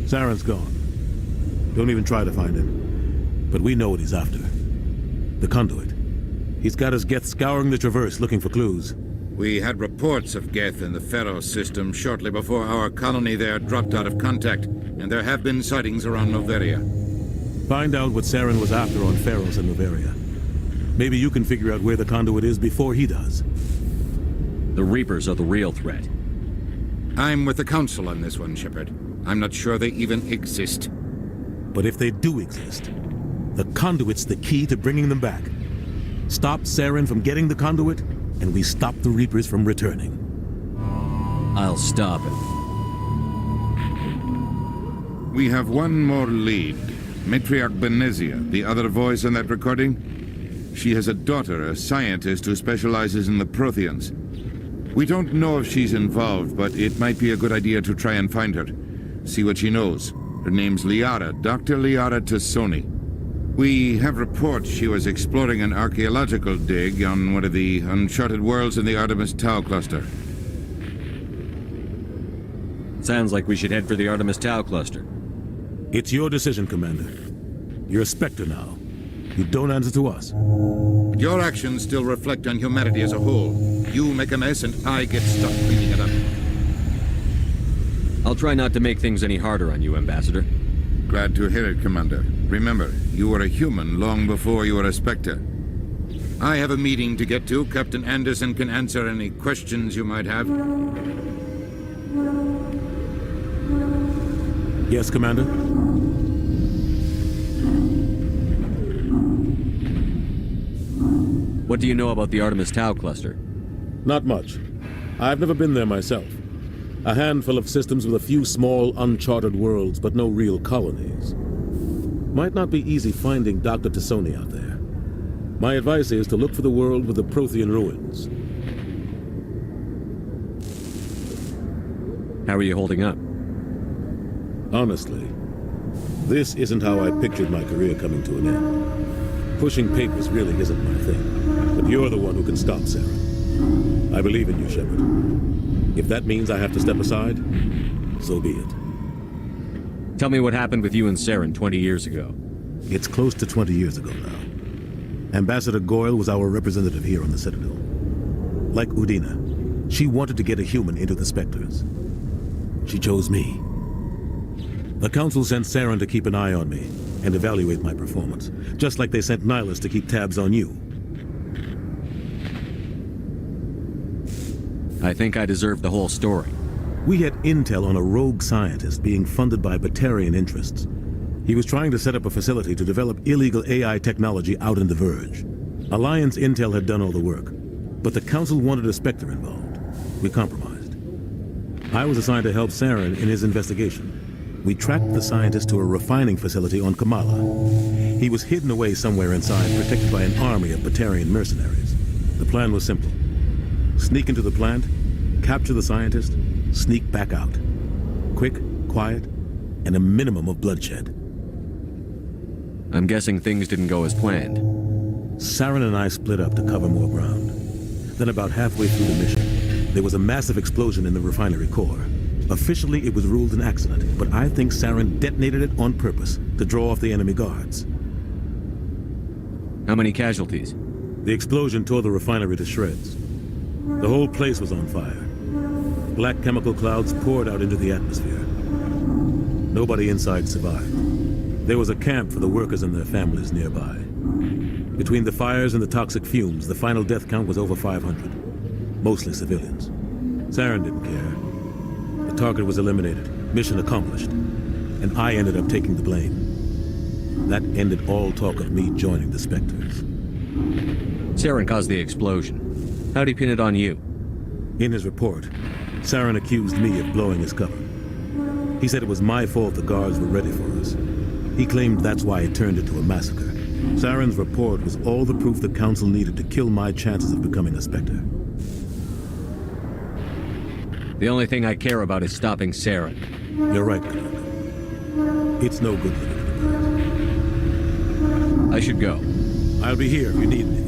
Speaker 10: Saren's gone. Don't even try to find him. But we know what he's after. The conduit. He's got his Geth scouring the Traverse looking for clues.
Speaker 9: We had reports of Geth in the Pharaoh system shortly before our colony there dropped out of contact, and there have been sightings around Noveria.
Speaker 10: Find out what Saren was after on Pharaohs and Noveria. Maybe you can figure out where the conduit is before he does.
Speaker 1: The Reapers are the real threat.
Speaker 9: I'm with the Council on this one, Shepard. I'm not sure they even exist.
Speaker 10: But if they do exist, the conduit's the key to bringing them back. Stop Saren from getting the conduit, and we stop the Reapers from returning.
Speaker 1: I'll stop it.
Speaker 9: We have one more lead. Matriarch Benezia, the other voice in that recording. She has a daughter, a scientist who specializes in the Protheans. We don't know if she's involved, but it might be a good idea to try and find her. See what she knows. Her name's Liara, Dr. Liara Tassoni. We have reports she was exploring an archaeological dig on one of the uncharted worlds in the Artemis Tau cluster.
Speaker 1: Sounds like we should head for the Artemis Tau cluster.
Speaker 10: It's your decision, Commander. You're a Spectre now. You don't answer to us.
Speaker 9: Your actions still reflect on humanity as a whole. You make a mess and I get stuck cleaning it up.
Speaker 1: I'll try not to make things any harder on you, Ambassador.
Speaker 9: Glad to hear it, Commander. Remember, you were a human long before you were a Spectre. I have a meeting to get to. Captain Anderson can answer any questions you might have.
Speaker 10: Yes, Commander?
Speaker 1: What do you know about the Artemis Tau cluster?
Speaker 10: Not much. I've never been there myself. A handful of systems with a few small, uncharted worlds, but no real colonies. Might not be easy finding Dr. Tassoni out there. My advice is to look for the world with the Prothean ruins.
Speaker 1: How are you holding up?
Speaker 10: Honestly, this isn't how I pictured my career coming to an end. Pushing papers really isn't my thing, but you're the one who can stop Saren. I believe in you, Shepard. If that means I have to step aside, so be it.
Speaker 1: Tell me what happened with you and Saren 20 years ago.
Speaker 10: It's close to 20 years ago now. Ambassador Goyle was our representative here on the Citadel. Like Udina, she wanted to get a human into the Spectres. She chose me. The Council sent Saren to keep an eye on me and evaluate my performance, just like they sent Nihilus to keep tabs on you.
Speaker 1: I think I deserve the whole story.
Speaker 10: We had intel on a rogue scientist being funded by Batarian interests. He was trying to set up a facility to develop illegal AI technology out in the Verge. Alliance intel had done all the work, but the Council wanted a Spectre involved. We compromised. I was assigned to help Saren in his investigation. We tracked the scientist to a refining facility on Kamala. He was hidden away somewhere inside, protected by an army of Batarian mercenaries. The plan was simple. Sneak into the plant, capture the scientist, sneak back out. Quick, quiet, and a minimum of bloodshed.
Speaker 1: I'm guessing things didn't go as planned.
Speaker 10: Saren and I split up to cover more ground. Then about halfway through the mission, there was a massive explosion in the refinery core. Officially, it was ruled an accident, but I think Saren detonated it on purpose to draw off the enemy guards.
Speaker 1: How many casualties?
Speaker 10: The explosion tore the refinery to shreds. The whole place was on fire. Black chemical clouds poured out into the atmosphere. Nobody inside survived. There was a camp for the workers and their families nearby. Between the fires and the toxic fumes, the final death count was over 500. Mostly civilians. Saren didn't care. The target was eliminated, mission accomplished, and I ended up taking the blame. That ended all talk of me joining the Spectres.
Speaker 1: Saren caused the explosion. How'd he pin it on you?
Speaker 10: In his report, Saren accused me of blowing his cover. He said it was my fault the guards were ready for us. He claimed that's why it turned into a massacre. Saren's report was all the proof the Council needed to kill my chances of becoming a Spectre.
Speaker 1: The only thing I care about is stopping Saren.
Speaker 10: You're right, Commander. It's no good living in the past.
Speaker 1: I should go.
Speaker 10: I'll be here if you need anything.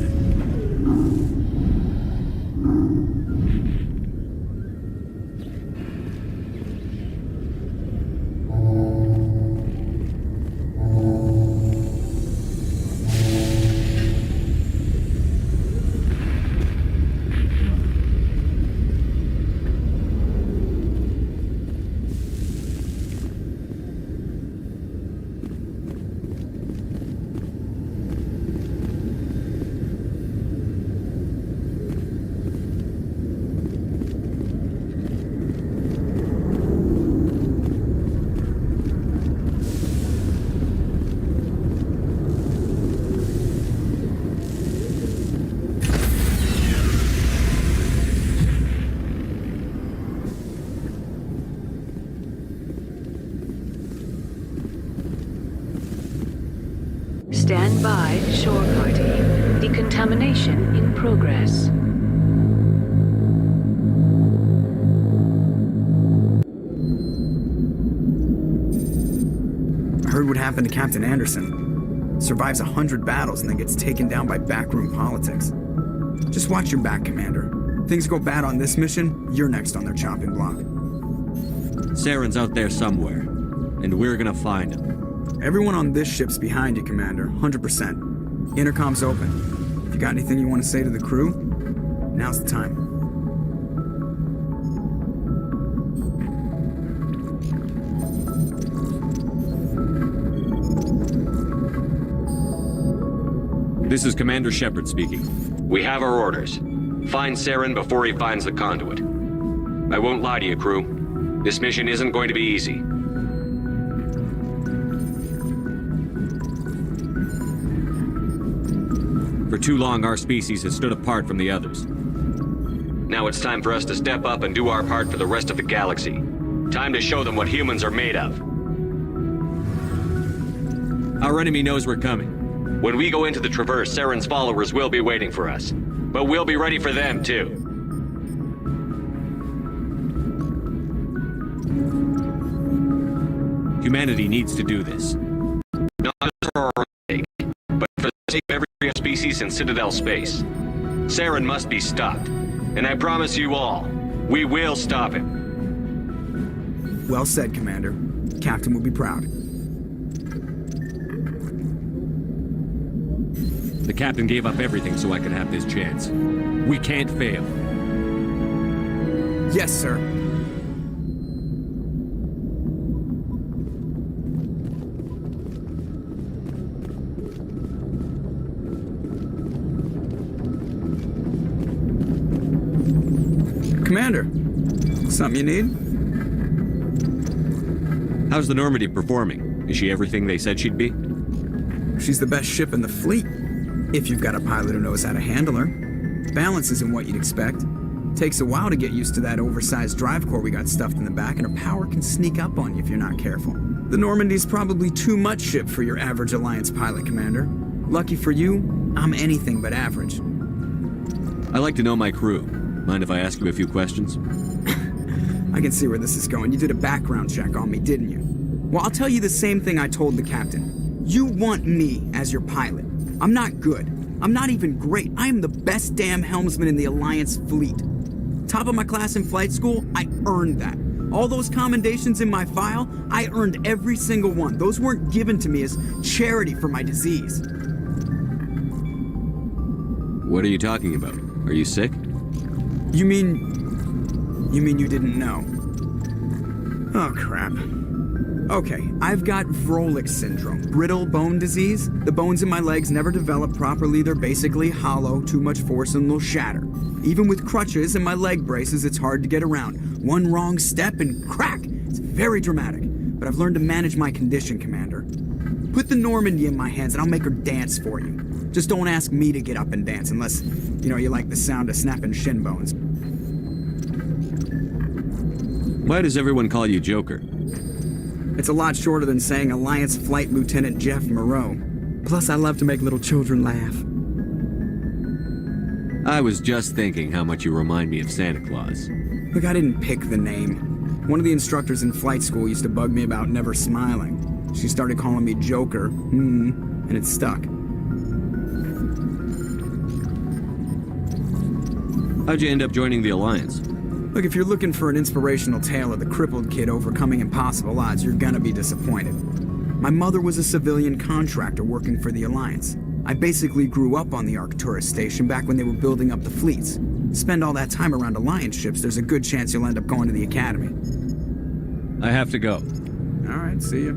Speaker 4: Stand by, shore party. Decontamination in progress.
Speaker 22: I heard what happened to Captain Anderson. Survives 100 battles and then gets taken down by backroom politics. Just watch your back, Commander. Things go bad on this mission, you're next on their chopping block.
Speaker 1: Saren's out there somewhere, and we're gonna find him.
Speaker 22: Everyone on this ship's behind you, Commander, 100%. Intercom's open. If you got anything you want to say to the crew, now's the time.
Speaker 1: This is Commander Shepard speaking. We have our orders. Find Saren before he finds the conduit. I won't lie to you, crew. This mission isn't going to be easy. For too long, our species has stood apart from the others. Now it's time for us to step up and do our part for the rest of the galaxy. Time to show them what humans are made of. Our enemy knows we're coming. When we go into the Traverse, Saren's followers will be waiting for us. But we'll be ready for them, too. Humanity needs to do this. Not just for our own sake, but for the sake of every species in Citadel space. Saren must be stopped. And I promise you all, we will stop him.
Speaker 22: Well said, Commander. Captain will be proud.
Speaker 1: The captain gave up everything so I could have this chance. We can't fail.
Speaker 22: Yes, sir. Commander, something you need?
Speaker 1: How's the Normandy performing? Is she everything they said she'd be?
Speaker 22: She's the best ship in the fleet. If you've got a pilot who knows how to handle her. Balance isn't what you'd expect. Takes a while to get used to that oversized drive core we got stuffed in the back, and her power can sneak up on you if you're not careful. The Normandy's probably too much ship for your average Alliance pilot, Commander. Lucky for you, I'm anything but average.
Speaker 1: I like to know my crew. Mind if I ask you a few questions?
Speaker 22: I can see where this is going. You did a background check on me, didn't you? Well, I'll tell you the same thing I told the captain. You want me as your pilot. I'm not good. I'm not even great. I am the best damn helmsman in the Alliance fleet. Top of my class in flight school, I earned that. All those commendations in my file, I earned every single one. Those weren't given to me as charity for my disease.
Speaker 1: What are you talking about? Are you sick?
Speaker 22: You mean you didn't know? Oh, crap. Okay, I've got Vrolik syndrome, brittle bone disease. The bones in my legs never develop properly. They're basically hollow, too much force and they'll shatter. Even with crutches and my leg braces, it's hard to get around. One wrong step and crack! It's very dramatic, but I've learned to manage my condition, Commander. Put the Normandy in my hands and I'll make her dance for you. Just don't ask me to get up and dance unless, you like the sound of snapping shin bones.
Speaker 1: Why does everyone call you Joker?
Speaker 22: It's a lot shorter than saying Alliance Flight Lieutenant Jeff Moreau. Plus, I love to make little children laugh.
Speaker 1: I was just thinking how much you remind me of Santa Claus.
Speaker 22: Look, I didn't pick the name. One of the instructors in flight school used to bug me about never smiling. She started calling me Joker, and it stuck.
Speaker 1: How'd you end up joining the Alliance?
Speaker 22: Look, if you're looking for an inspirational tale of the crippled kid overcoming impossible odds, you're gonna be disappointed. My mother was a civilian contractor working for the Alliance. I basically grew up on the Arcturus station back when they were building up the fleets. Spend all that time around Alliance ships, there's a good chance you'll end up going to the Academy.
Speaker 1: I have to go.
Speaker 22: All right, see ya.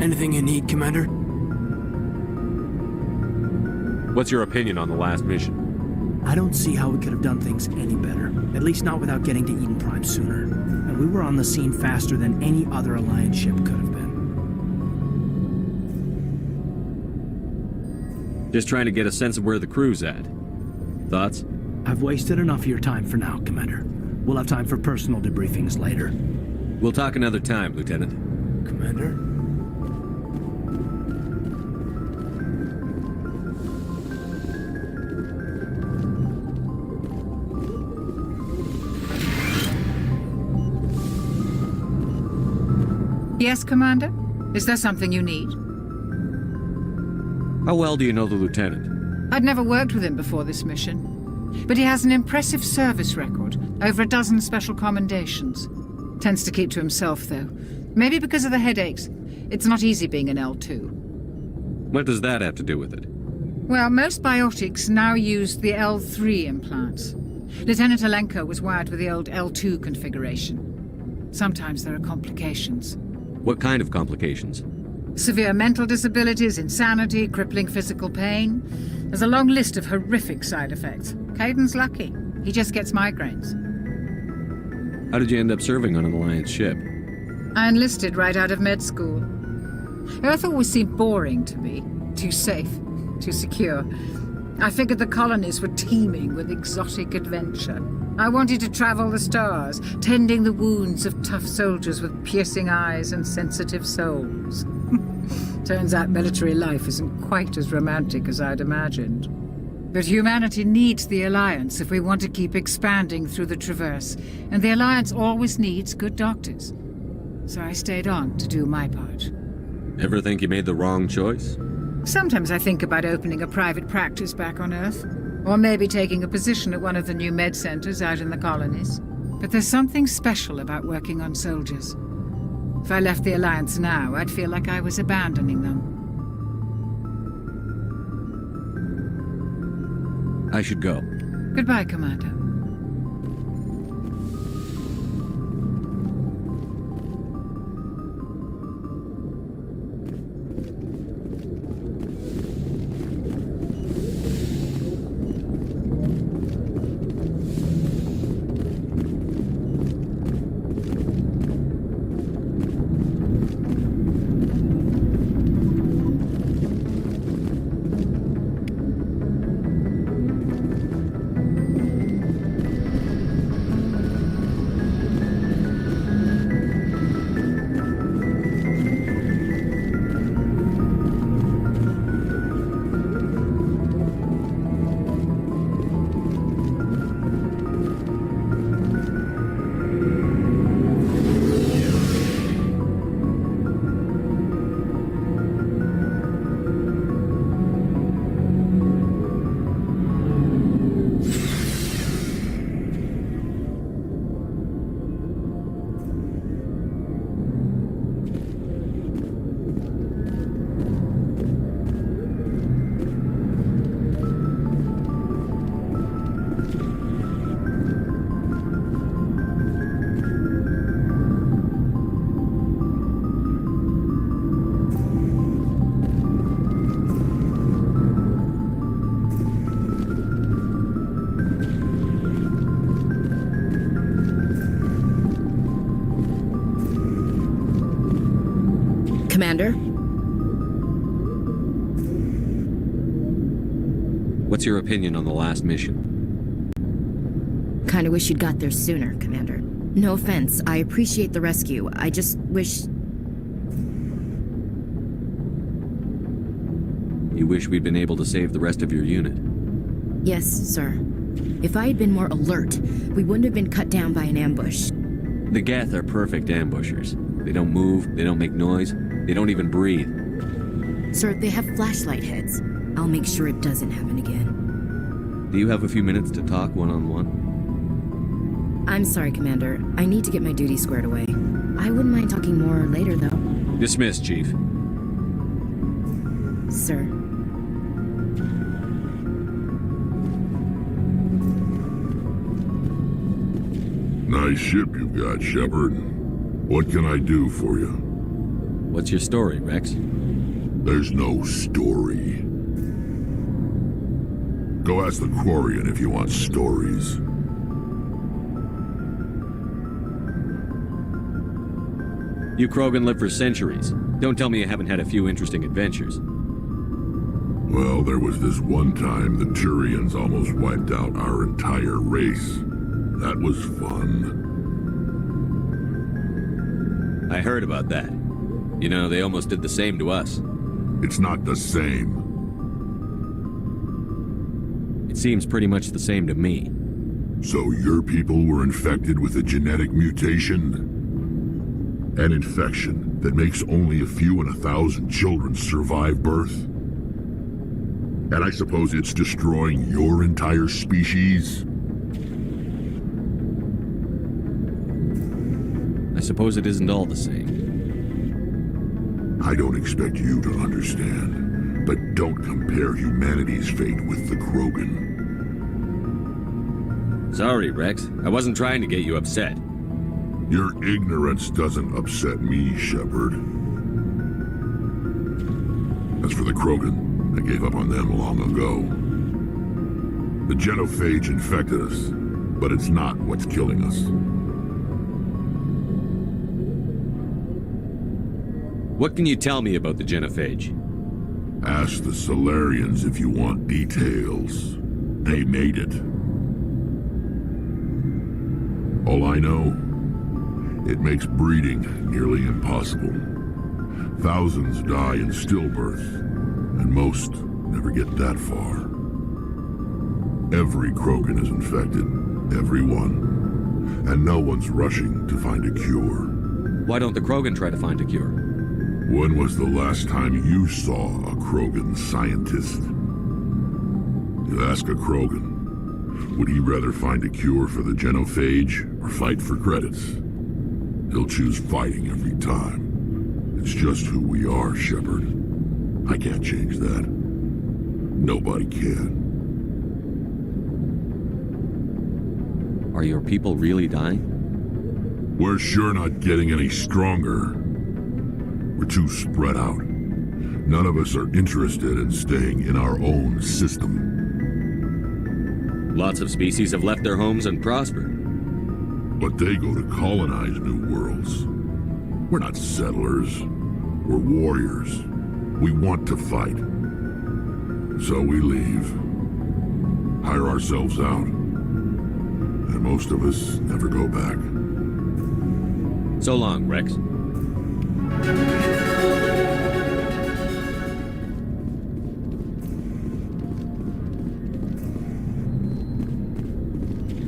Speaker 16: Anything you need, Commander?
Speaker 1: What's your opinion on the last mission?
Speaker 14: I don't see how we could have done things any better. At least not without getting to Eden Prime sooner. And we were on the scene faster than any other Alliance ship could have been.
Speaker 2: Just trying to get a sense of where the crew's at. Thoughts?
Speaker 14: I've wasted enough of your time for now, Commander. We'll have time for personal debriefings later.
Speaker 2: We'll talk another time, Lieutenant.
Speaker 16: Commander?
Speaker 17: Yes, Commander? Is there something you need?
Speaker 2: How well do you know the Lieutenant?
Speaker 17: I'd never worked with him before this mission. But he has an impressive service record, over a dozen special commendations. Tends to keep to himself, though. Maybe because of the headaches. It's not easy being an L2.
Speaker 2: What does that have to do with it?
Speaker 17: Well, most biotics now use the L3 implants. Lieutenant Alenko was wired with the old L2 configuration. Sometimes there are complications.
Speaker 2: What kind of complications?
Speaker 17: Severe mental disabilities, insanity, crippling physical pain. There's a long list of horrific side effects. Caden's lucky. He just gets migraines.
Speaker 2: How did you end up serving on an Alliance ship?
Speaker 17: I enlisted right out of med school. Earth always seemed boring to me. Too safe, too secure. I figured the colonies were teeming with exotic adventure. I wanted to travel the stars, tending the wounds of tough soldiers with piercing eyes and sensitive souls. Turns out military life isn't quite as romantic as I'd imagined. But humanity needs the Alliance if we want to keep expanding through the Traverse, and the Alliance always needs good doctors. So I stayed on to do my part.
Speaker 2: Ever think you made the wrong choice?
Speaker 17: Sometimes I think about opening a private practice back on Earth, or maybe taking a position at one of the new med centers out in the colonies. But there's something special about working on soldiers. If I left the Alliance now, I'd feel like I was abandoning them.
Speaker 2: I should go.
Speaker 17: Goodbye, Commander.
Speaker 3: Commander?
Speaker 2: What's your opinion on the last mission?
Speaker 3: Kinda wish you'd got there sooner, Commander. No offense, I appreciate the rescue. I just wish...
Speaker 2: You wish we'd been able to save the rest of your unit?
Speaker 3: Yes, sir. If I had been more alert, we wouldn't have been cut down by an ambush.
Speaker 2: The Geth are perfect ambushers. They don't move, they don't make noise, they don't even breathe.
Speaker 3: Sir, they have flashlight heads. I'll make sure it doesn't happen again.
Speaker 2: Do you have a few minutes to talk one-on-one?
Speaker 3: I'm sorry, Commander. I need to get my duty squared away. I wouldn't mind talking more later, though.
Speaker 2: Dismissed, Chief.
Speaker 3: Sir.
Speaker 12: Nice ship you've got, Shepard. What can I do for you?
Speaker 2: What's your story, Rex?
Speaker 12: There's no story. Go ask the Quarian if you want stories.
Speaker 2: You Krogan live for centuries. Don't tell me you haven't had a few interesting adventures.
Speaker 12: Well, there was this one time the Turians almost wiped out our entire race. That was fun.
Speaker 2: I heard about that. You know, they almost did the same to us.
Speaker 12: It's not the same.
Speaker 2: It seems pretty much the same to me.
Speaker 12: So your people were infected with a genetic mutation? An infection that makes only a few in 1,000 children survive birth? And I suppose it's destroying your entire species?
Speaker 2: I suppose it isn't all the same.
Speaker 12: I don't expect you to understand, but don't compare humanity's fate with the Krogan.
Speaker 2: Sorry, Rex. I wasn't trying to get you upset.
Speaker 12: Your ignorance doesn't upset me, Shepard. As for the Krogan, I gave up on them long ago. The genophage infected us, but it's not what's killing us.
Speaker 2: What can you tell me about the genophage?
Speaker 12: Ask the Solarians if you want details. They made it. All I know, it makes breeding nearly impossible. Thousands die in stillbirth, and most never get that far. Every Krogan is infected, every one, and no one's rushing to find a cure.
Speaker 2: Why don't the Krogan try to find a cure?
Speaker 12: When was the last time you saw a Krogan scientist? You ask a Krogan, would he rather find a cure for the genophage or fight for credits? He'll choose fighting every time. It's just who we are, Shepard. I can't change that. Nobody can.
Speaker 2: Are your people really dying?
Speaker 12: We're sure not getting any stronger. We're too spread out. None of us are interested in staying in our own system.
Speaker 2: Lots of species have left their homes and prospered.
Speaker 12: But they go to colonize new worlds. We're not settlers. We're warriors. We want to fight. So we leave. Hire ourselves out. And most of us never go back.
Speaker 2: So long, Rex.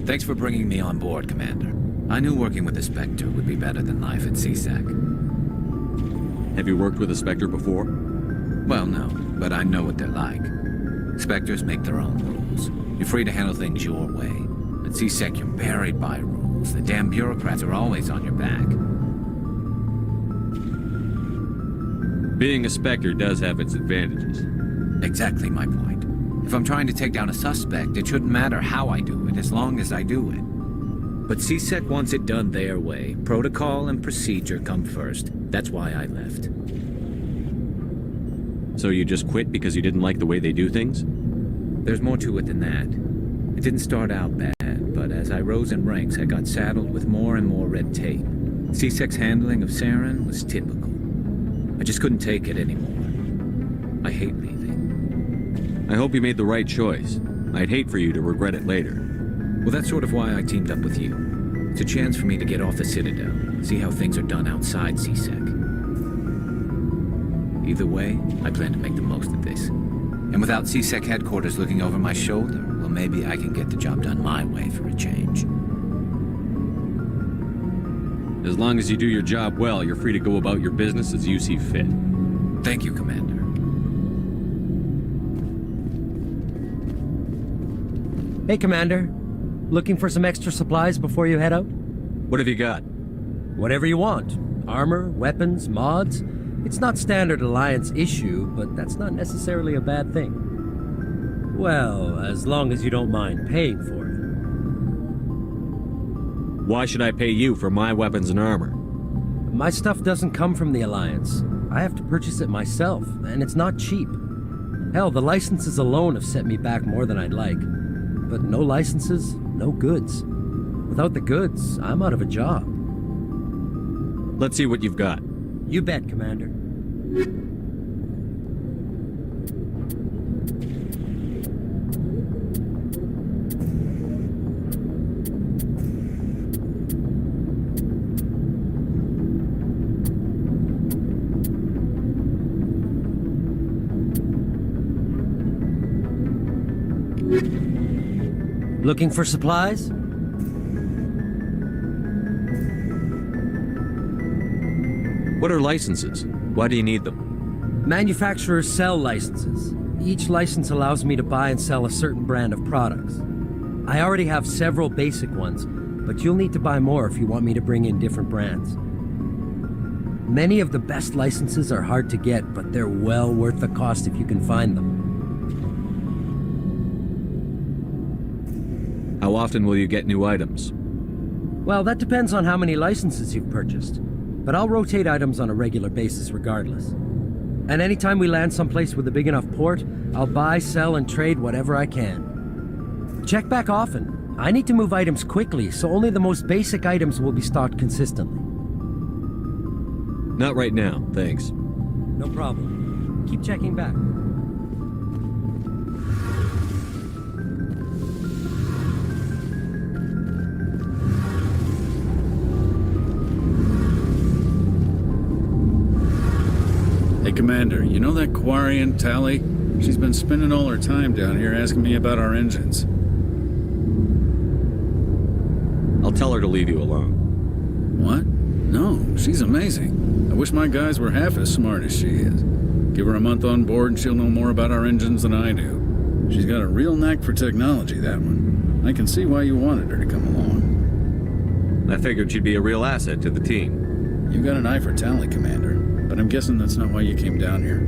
Speaker 6: Thanks for bringing me on board, Commander. I knew working with the Spectre would be better than life at CSEC.
Speaker 2: Have you worked with a Spectre before?
Speaker 6: Well, no, but I know what they're like. Spectres make their own rules. You're free to handle things your way. At CSEC, you're buried by rules. The damn bureaucrats are always on your back.
Speaker 2: Being a Spectre does have its advantages.
Speaker 6: Exactly my point. If I'm trying to take down a suspect, it shouldn't matter how I do it, as long as I do it. But CSEC wants it done their way. Protocol and procedure come first. That's why I left.
Speaker 2: So you just quit because you didn't like the way they do things?
Speaker 6: There's more to it than that. It didn't start out bad, but as I rose in ranks, I got saddled with more and more red tape. CSEC's handling of Saren was typical. I just couldn't take it anymore. I hate leaving.
Speaker 2: I hope you made the right choice. I'd hate for you to regret it later.
Speaker 6: Well, that's sort of why I teamed up with you. It's a chance for me to get off the Citadel, see how things are done outside CSEC. Either way, I plan to make the most of this. And without CSEC headquarters looking over my shoulder, well, maybe I can get the job done my way for a change.
Speaker 2: As long as you do your job well, you're free to go about your business as you see fit.
Speaker 6: Thank you, Commander.
Speaker 5: Hey, Commander. Looking for some extra supplies before you head out?
Speaker 2: What have you got?
Speaker 5: Whatever you want. Armor, weapons, mods. It's not standard Alliance issue, but that's not necessarily a bad thing. Well, as long as you don't mind paying for it.
Speaker 2: Why should I pay you for my weapons and armor?
Speaker 5: My stuff doesn't come from the Alliance. I have to purchase it myself, and it's not cheap. Hell, the licenses alone have set me back more than I'd like. But no licenses, no goods. Without the goods, I'm out of a job.
Speaker 2: Let's see what you've got.
Speaker 5: You bet, Commander. Looking for supplies?
Speaker 2: What are licenses? Why do you need them?
Speaker 5: Manufacturers sell licenses. Each license allows me to buy and sell a certain brand of products. I already have several basic ones, but you'll need to buy more if you want me to bring in different brands. Many of the best licenses are hard to get, but they're well worth the cost if you can find them.
Speaker 2: How often will you get new items?
Speaker 5: Well, that depends on how many licenses you've purchased, but I'll rotate items on a regular basis regardless. And anytime we land someplace with a big enough port, I'll buy, sell, and trade whatever I can. Check back often. I need to move items quickly, so only the most basic items will be stocked consistently.
Speaker 2: Not right now, thanks.
Speaker 5: No problem. Keep checking back.
Speaker 11: Hey, Commander, you know that Quarian, Tally? She's been spending all her time down here asking me about our engines.
Speaker 2: I'll tell her to leave you alone.
Speaker 11: What? No, she's amazing. I wish my guys were half as smart as she is. Give her a month on board and she'll know more about our engines than I do. She's got a real knack for technology, that one. I can see why you wanted her to come along.
Speaker 2: I figured she'd be a real asset to the team.
Speaker 11: You got an eye for Tally, Commander. But I'm guessing that's not why you came down here.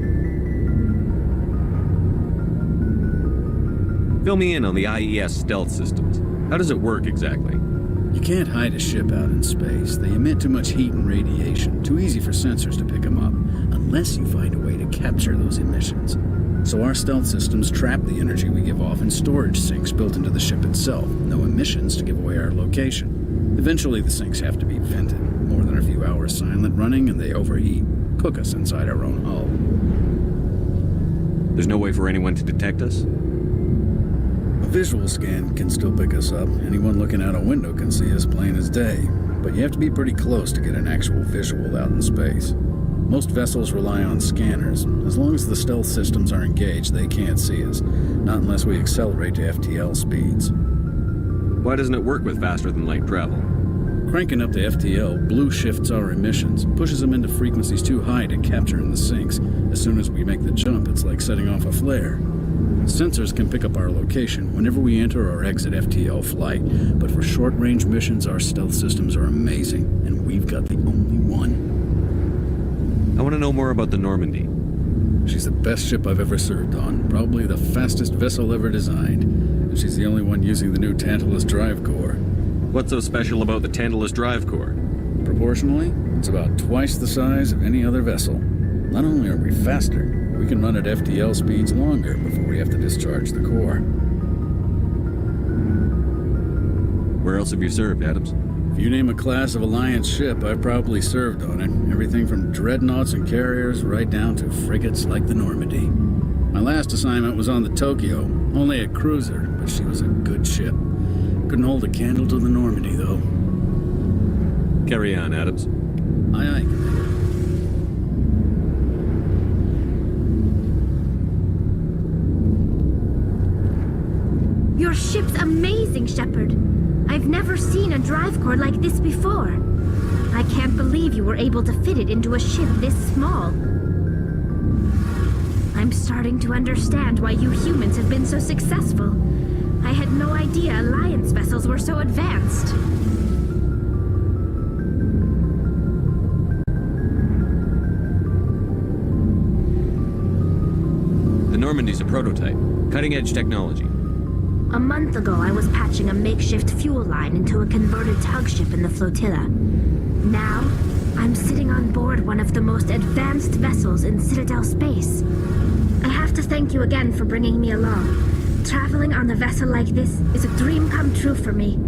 Speaker 2: Fill me in on the IES stealth systems. How does it work exactly?
Speaker 11: You can't hide a ship out in space. They emit too much heat and radiation. Too easy for sensors to pick them up, unless you find a way to capture those emissions. So our stealth systems trap the energy we give off in storage sinks built into the ship itself. No emissions to give away our location. Eventually the sinks have to be vented. More than a few hours silent running and they overheat. Cook us inside our own hull.
Speaker 2: There's no way for anyone to detect us?
Speaker 11: A visual scan can still pick us up. Anyone looking out a window can see us plain as day. But you have to be pretty close to get an actual visual out in space. Most vessels rely on scanners. As long as the stealth systems are engaged, they can't see us. Not unless we accelerate to FTL speeds.
Speaker 2: Why doesn't it work with faster-than-light travel?
Speaker 11: Cranking up to FTL blue shifts our emissions, pushes them into frequencies too high to capture in the sinks. As soon as we make the jump, it's like setting off a flare. Sensors can pick up our location whenever we enter or exit FTL flight, but for short-range missions, our stealth systems are amazing, and we've got the only one.
Speaker 2: I want to know more about the Normandy.
Speaker 11: She's the best ship I've ever served on, probably the fastest vessel ever designed, and she's the only one using the new Tantalus drive core.
Speaker 2: What's so special about the Tantalus drive core?
Speaker 11: Proportionally, it's about twice the size of any other vessel. Not only are we faster, we can run at FTL speeds longer before we have to discharge the core.
Speaker 2: Where else have you served, Adams?
Speaker 11: If you name a class of Alliance ship, I've probably served on it. Everything from dreadnoughts and carriers right down to frigates like the Normandy. My last assignment was on the Tokyo, only a cruiser, but she was a good ship. Couldn't hold a candle to the Normandy, though.
Speaker 2: Carry on, Adams.
Speaker 11: Aye, aye, Commander.
Speaker 7: Your ship's amazing, Shepard. I've never seen a drive core like this before. I can't believe you were able to fit it into a ship this small. I'm starting to understand why you humans have been so successful. I had no idea Alliance vessels were so advanced.
Speaker 2: The Normandy's a prototype. Cutting-edge technology.
Speaker 7: A month ago, I was patching a makeshift fuel line into a converted tug ship in the flotilla. Now, I'm sitting on board one of the most advanced vessels in Citadel space. I have to thank you again for bringing me along. Traveling on a vessel like this is a dream come true for me.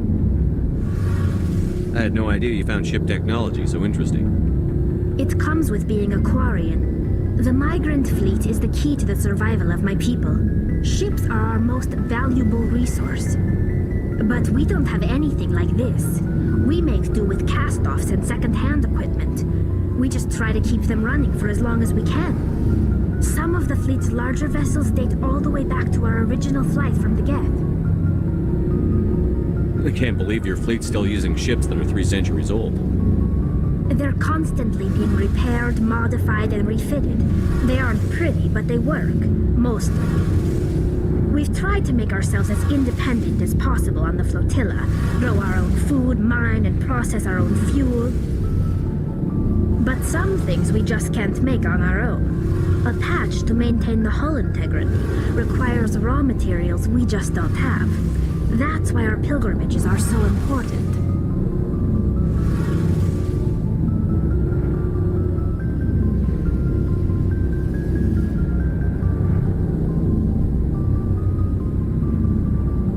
Speaker 2: I had no idea you found ship technology so interesting.
Speaker 7: It comes with being a Quarian. The migrant fleet is the key to the survival of my people. Ships are our most valuable resource. But we don't have anything like this. We make do with cast-offs and second-hand equipment. We just try to keep them running for as long as we can. Some of the fleet's larger vessels date all the way back to our original flight from the Geth.
Speaker 2: I can't believe your fleet's still using ships that are 3 centuries old.
Speaker 7: They're constantly being repaired, modified, and refitted. They aren't pretty, but they work. Mostly. We've tried to make ourselves as independent as possible on the flotilla. Grow our own food, mine, and process our own fuel. But some things we just can't make on our own. A patch to maintain the hull integrity requires raw materials we just don't have. That's why our pilgrimages are so important.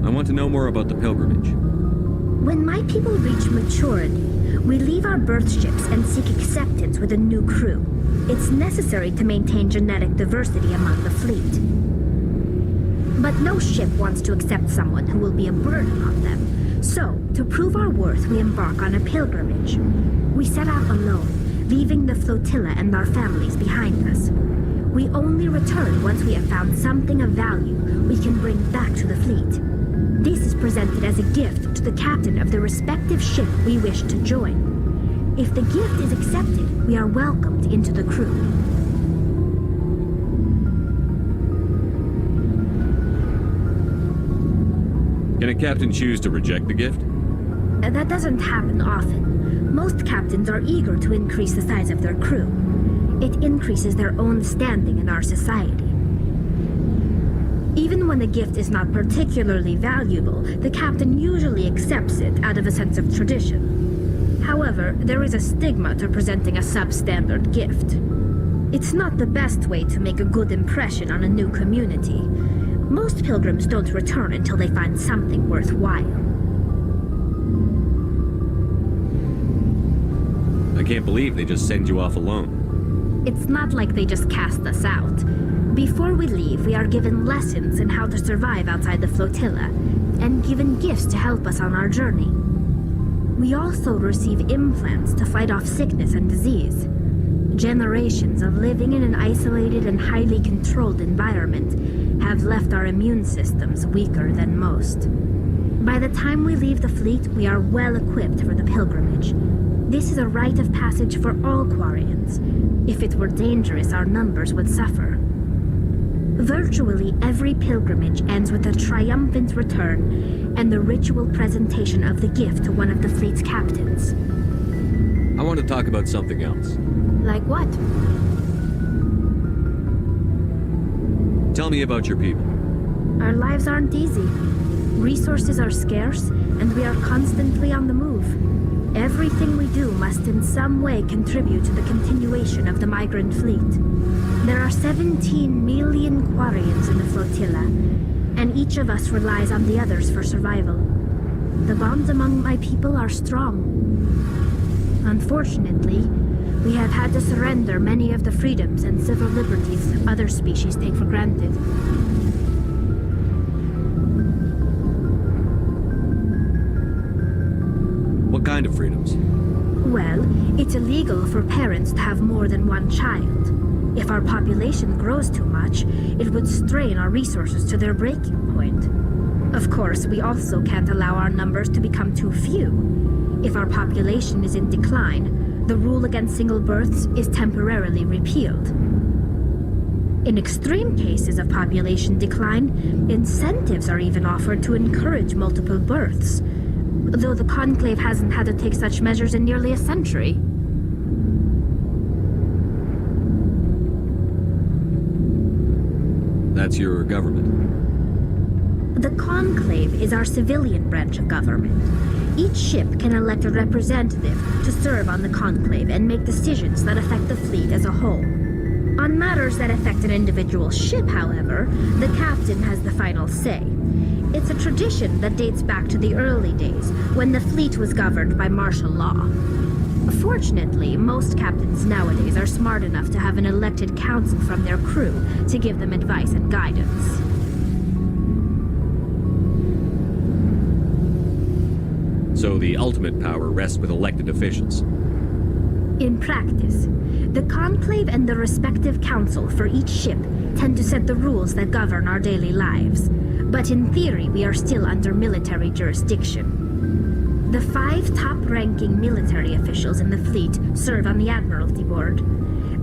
Speaker 2: I want to know more about the pilgrimage.
Speaker 7: When my people reach maturity, we leave our birth ships and seek acceptance with a new crew. It's necessary to maintain genetic diversity among the fleet. But no ship wants to accept someone who will be a burden on them. So, to prove our worth, we embark on a pilgrimage. We set out alone, leaving the flotilla and our families behind us. We only return once we have found something of value we can bring back to the fleet. This is presented as a gift to the captain of the respective ship we wish to join. If the gift is accepted, we are welcomed into the crew.
Speaker 2: Can a captain choose to reject the gift?
Speaker 7: That doesn't happen often. Most captains are eager to increase the size of their crew. It increases their own standing in our society. Even when the gift is not particularly valuable, the captain usually accepts it out of a sense of tradition. However, there is a stigma to presenting a substandard gift. It's not the best way to make a good impression on a new community. Most pilgrims don't return until they find something worthwhile.
Speaker 2: I can't believe they just send you off alone.
Speaker 7: It's not like they just cast us out. Before we leave, we are given lessons in how to survive outside the flotilla, and given gifts to help us on our journey. We also receive implants to fight off sickness and disease. Generations of living in an isolated and highly controlled environment have left our immune systems weaker than most. By the time we leave the fleet, we are well equipped for the pilgrimage. This is a rite of passage for all Quarians. If it were dangerous, our numbers would suffer. Virtually every pilgrimage ends with a triumphant return and the ritual presentation of the gift to one of the fleet's captains.
Speaker 2: I want to talk about something else.
Speaker 7: Like what?
Speaker 2: Tell me about your people.
Speaker 7: Our lives aren't easy. Resources are scarce, and we are constantly on the move. Everything we do must in some way contribute to the continuation of the migrant fleet. There are 17 million Quarians in the flotilla, and each of us relies on the others for survival. The bonds among my people are strong. Unfortunately, we have had to surrender many of the freedoms and civil liberties other species take for granted.
Speaker 2: What kind of freedoms?
Speaker 7: Well, it's illegal for parents to have more than one child. If our population grows too much, it would strain our resources to their breaking point. Of course, we also can't allow our numbers to become too few. If our population is in decline, the rule against single births is temporarily repealed. In extreme cases of population decline, incentives are even offered to encourage multiple births, though the Conclave hasn't had to take such measures in nearly a century.
Speaker 2: That's your government.
Speaker 7: The Conclave is our civilian branch of government. Each ship can elect a representative to serve on the Conclave and make decisions that affect the fleet as a whole. On matters that affect an individual ship, however, the captain has the final say. It's a tradition that dates back to the early days, when the fleet was governed by martial law. Fortunately, most captains nowadays are smart enough to have an elected council from their crew to give them advice and guidance.
Speaker 2: So the ultimate power rests with elected officials.
Speaker 7: In practice, the Conclave and the respective council for each ship tend to set the rules that govern our daily lives. But in theory, we are still under military jurisdiction. The 5 top-ranking military officials in the fleet serve on the Admiralty Board.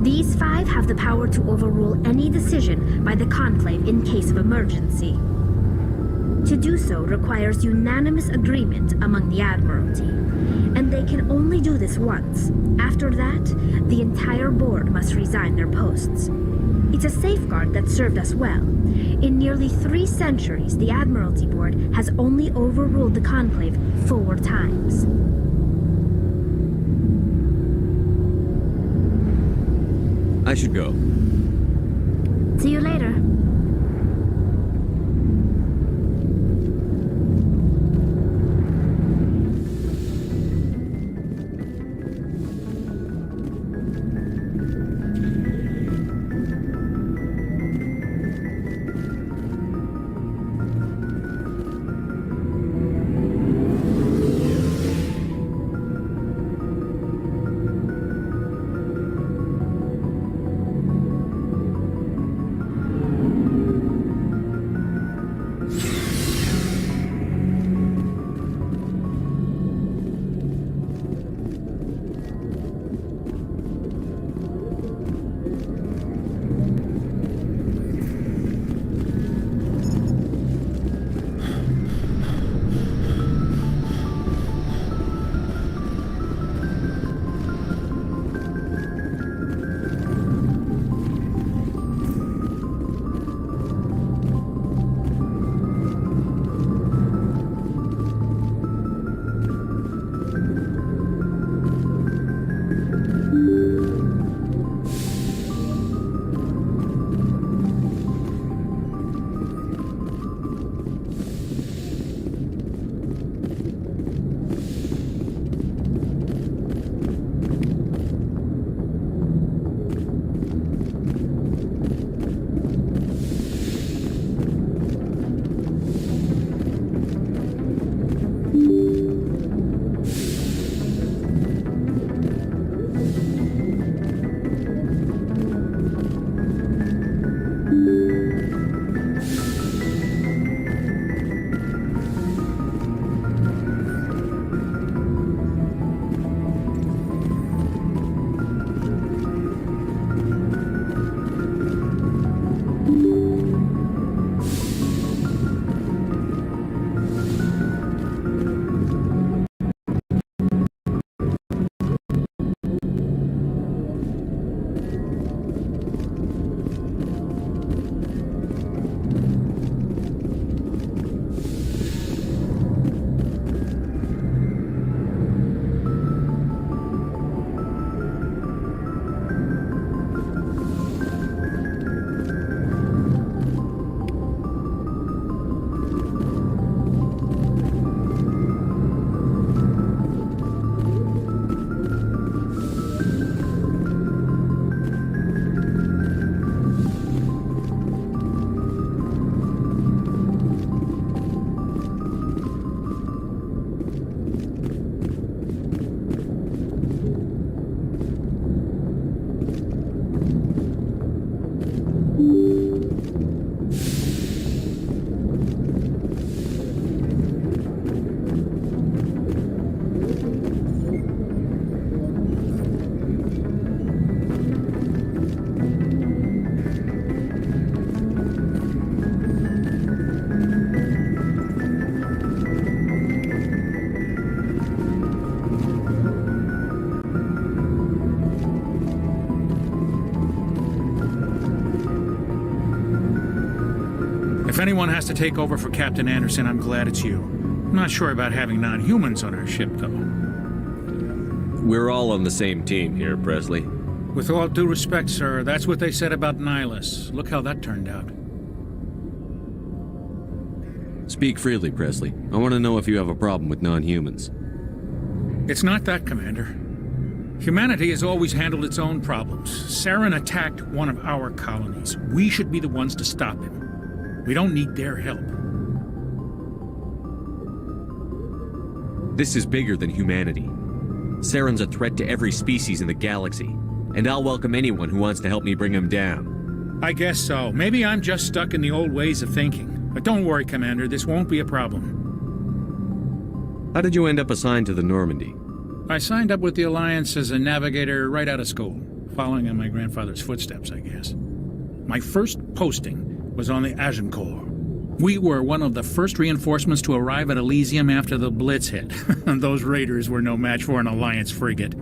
Speaker 7: These 5 have the power to overrule any decision by the Conclave in case of emergency. To do so requires unanimous agreement among the Admiralty, and they can only do this once. After that, the entire board must resign their posts. It's a safeguard that served us well. In nearly 3 centuries, the Admiralty Board has only overruled the Conclave 4 times.
Speaker 2: I should go.
Speaker 7: See you later.
Speaker 18: If anyone has to take over for Captain Anderson, I'm glad it's you. I'm not sure about having non-humans on our ship, though.
Speaker 2: We're all on the same team here, Presley.
Speaker 18: With all due respect, sir, that's what they said about Nihilus. Look how that turned out.
Speaker 2: Speak freely, Presley. I want to know if you have a problem with non-humans.
Speaker 18: It's not that, Commander. Humanity has always handled its own problems. Saren attacked one of our colonies. We should be the ones to stop him. We don't need their help.
Speaker 2: This is bigger than humanity. Saren's a threat to every species in the galaxy, and I'll welcome anyone who wants to help me bring him down.
Speaker 18: I guess so. Maybe I'm just stuck in the old ways of thinking. But don't worry, Commander, this won't be a problem.
Speaker 2: How did you end up assigned to the Normandy?
Speaker 18: I signed up with the Alliance as a navigator right out of school, following in my grandfather's footsteps, I guess. My first posting was on the Agincourt. We were one of the first reinforcements to arrive at Elysium after the Blitz hit. Those raiders were no match for an Alliance frigate.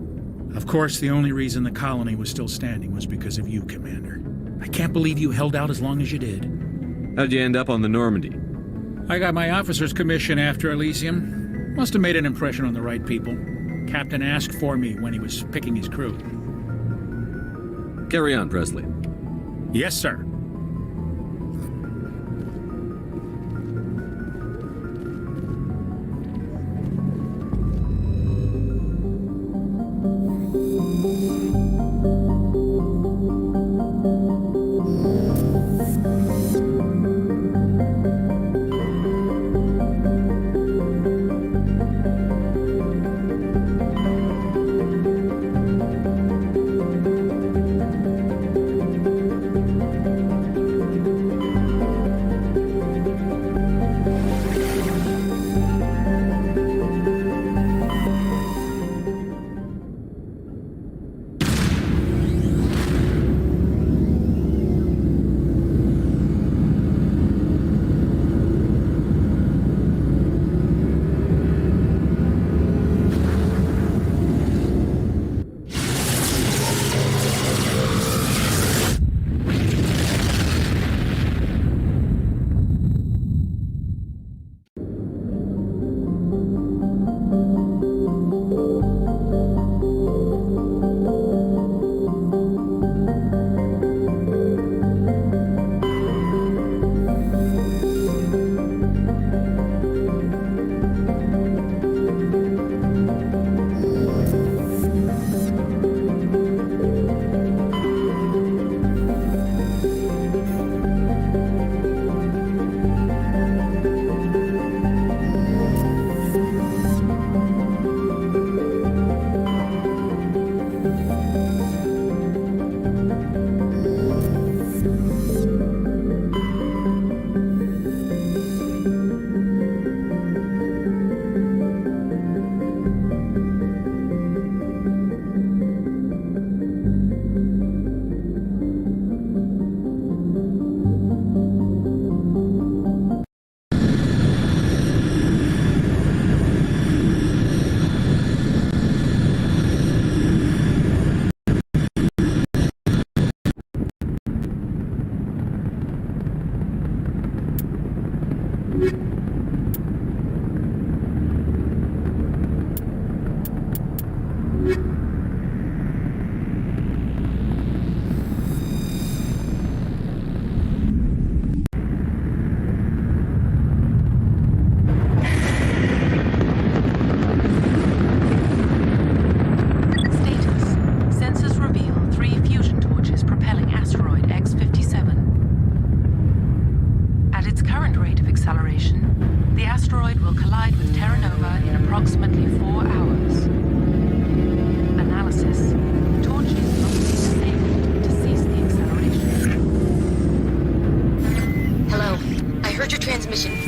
Speaker 18: Of course, the only reason the colony was still standing was because of you, Commander. I can't believe you held out as long as you did.
Speaker 2: How'd you end up on the Normandy?
Speaker 18: I got my officer's commission after Elysium. Must have made an impression on the right people. Captain asked for me when he was picking his crew.
Speaker 2: Carry on, Presley.
Speaker 18: Yes, sir.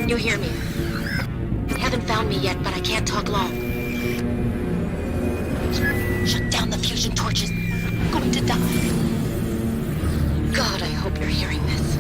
Speaker 21: You hear me? Haven't found me yet, but I can't talk long. Shut down the fusion torches. I'm going to die. God, I hope you're hearing this.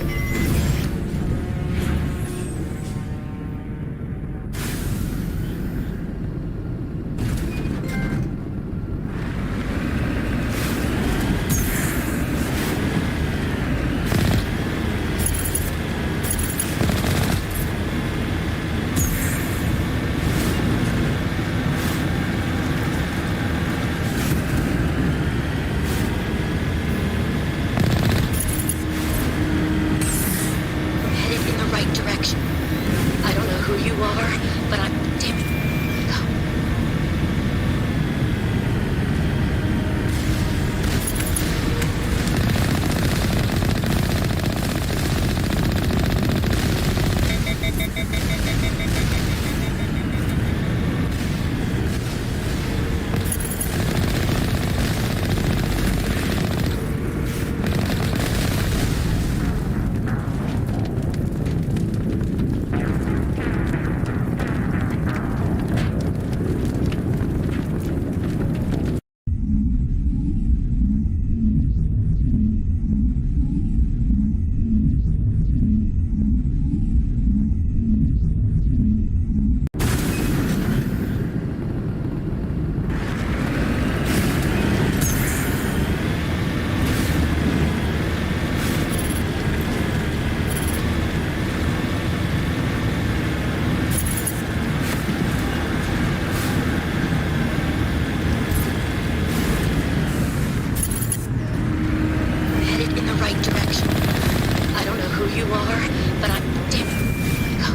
Speaker 21: direction. I don't know who you are, but I'm damn it. Go.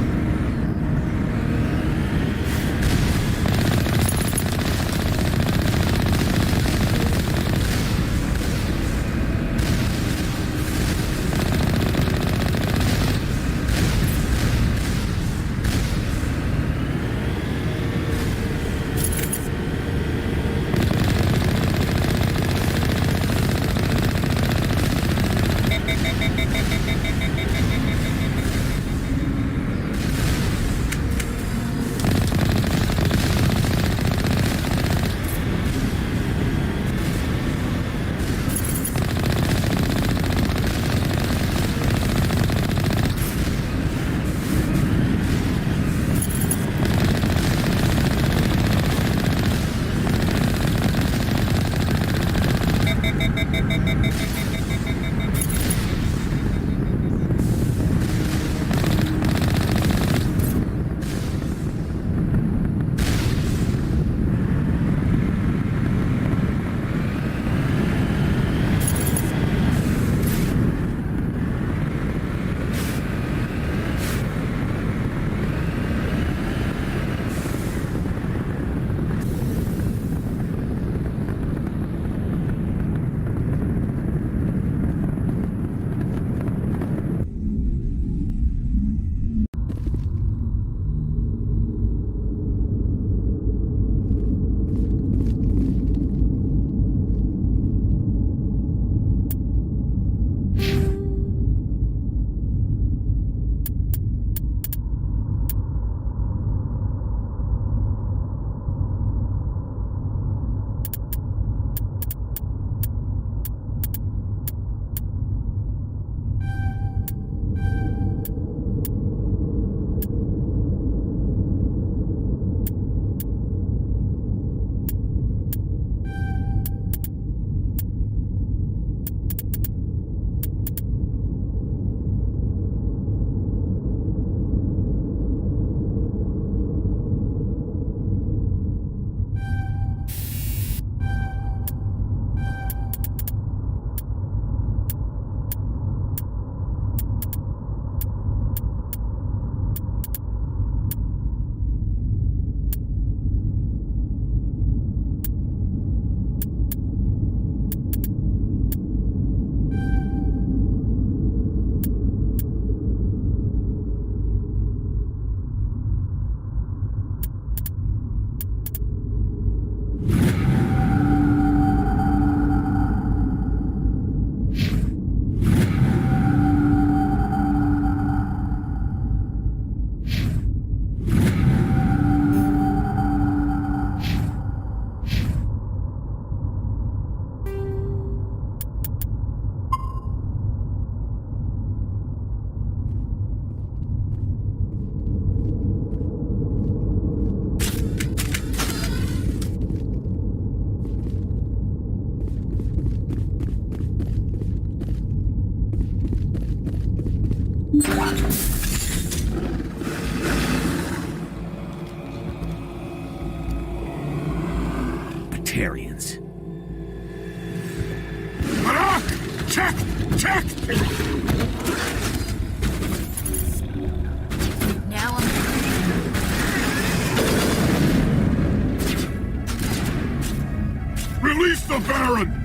Speaker 2: Batarians.
Speaker 9: Check! Check!
Speaker 21: Now I'm...
Speaker 12: Release the Baron!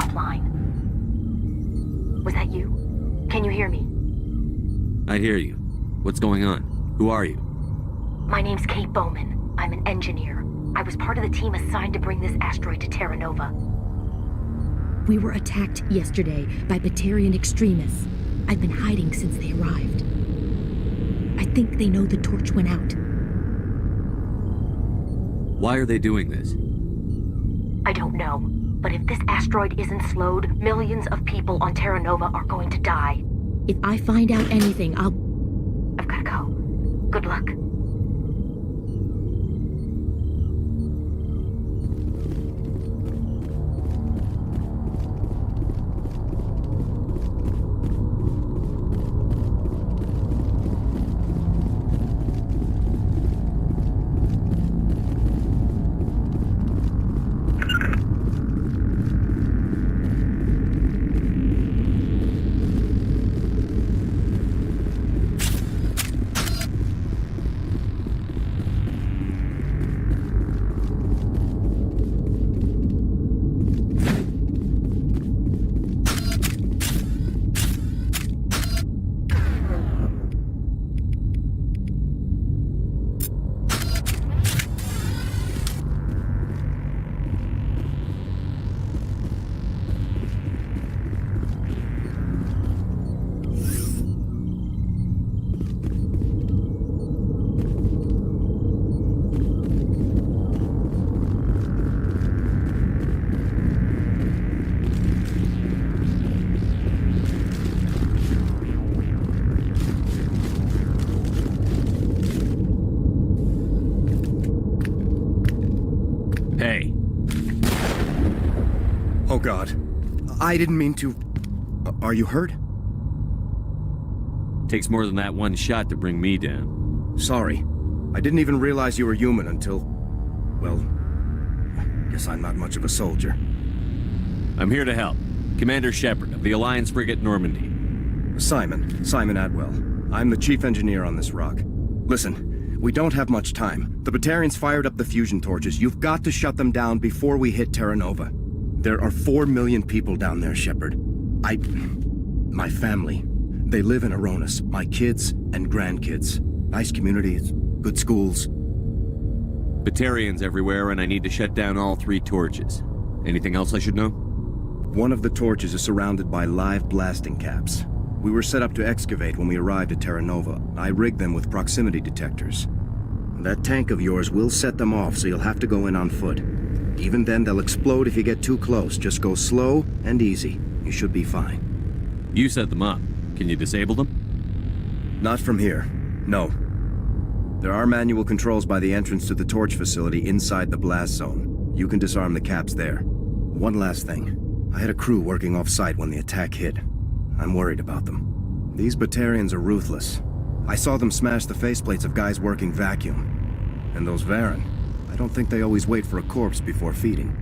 Speaker 21: offline. Was that you? Can you hear me?
Speaker 2: I hear you. What's going on? Who are you?
Speaker 21: My name's Kate Bowman. I'm an engineer. I was part of the team assigned to bring this asteroid to Terra Nova.
Speaker 19: We were attacked yesterday by Batarian extremists. I've been hiding since they arrived. I think they know the torch went out.
Speaker 2: Why are they doing this?
Speaker 21: I don't know, but if this asteroid isn't slowed, millions of people on Terra Nova are going to die.
Speaker 19: If I find out anything,
Speaker 21: I've gotta go. Good luck.
Speaker 2: Hey.
Speaker 20: Oh God. I didn't mean to... Are you hurt?
Speaker 2: Takes more than that one shot to bring me down.
Speaker 20: Sorry. I didn't even realize you were human until... Well... Guess I'm not much of a soldier.
Speaker 2: I'm here to help. Commander Shepard of the Alliance Frigate Normandy.
Speaker 20: Simon Atwell. I'm the chief engineer on this rock. Listen, we don't have much time. The Batarians fired up the fusion torches. You've got to shut them down before we hit Terra Nova. There are 4 million people down there, Shepard. My family. They live in Aronis. My kids and grandkids. Nice communities, good schools.
Speaker 2: Batarians everywhere, and I need to shut down all 3 torches. Anything else I should know?
Speaker 20: One of the torches is surrounded by live blasting caps. We were set up to excavate when we arrived at Terra Nova. I rigged them with proximity detectors. That tank of yours will set them off, so you'll have to go in on foot. Even then, they'll explode if you get too close. Just go slow and easy. You should be fine.
Speaker 2: You set them up. Can you disable them?
Speaker 20: Not from here. No. There are manual controls by the entrance to the torch facility inside the blast zone. You can disarm the caps there. One last thing. I had a crew working off-site when the attack hit. I'm worried about them. These Batarians are ruthless. I saw them smash the faceplates of guys working vacuum. And those Varen, I don't think they always wait for a corpse before feeding.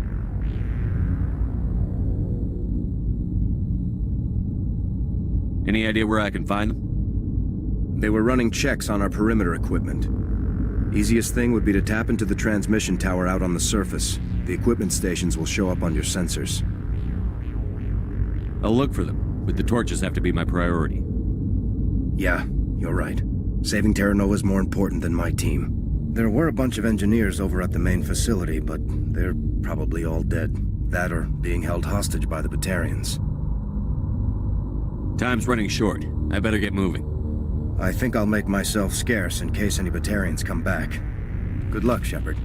Speaker 2: Any idea where I can find them?
Speaker 20: They were running checks on our perimeter equipment. Easiest thing would be to tap into the transmission tower out on the surface. The equipment stations will show up on your sensors.
Speaker 2: I'll look for them, but the torches have to be my priority.
Speaker 20: Yeah, you're right. Saving Terra Nova is more important than my team. There were a bunch of engineers over at the main facility, but they're probably all dead. That or being held hostage by the Batarians.
Speaker 2: Time's running short. I better get moving.
Speaker 20: I think I'll make myself scarce in case any Batarians come back. Good luck, Shepard.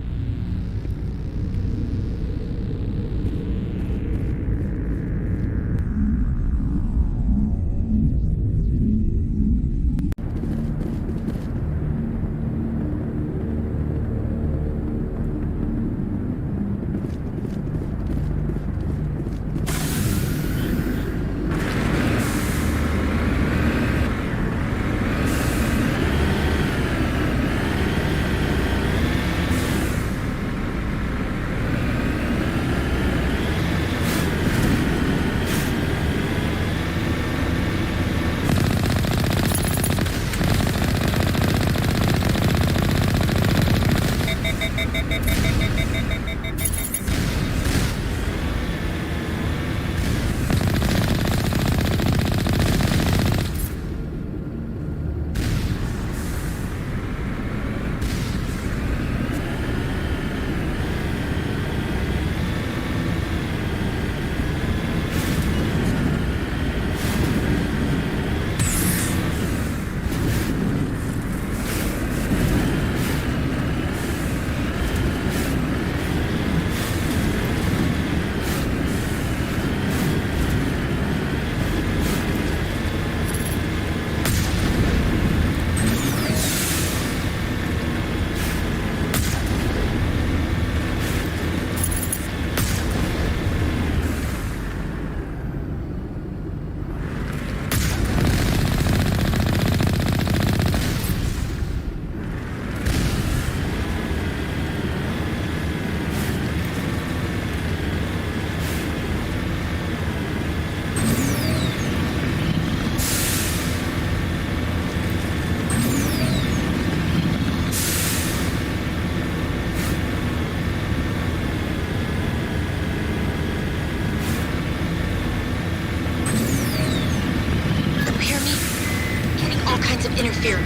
Speaker 21: interfere.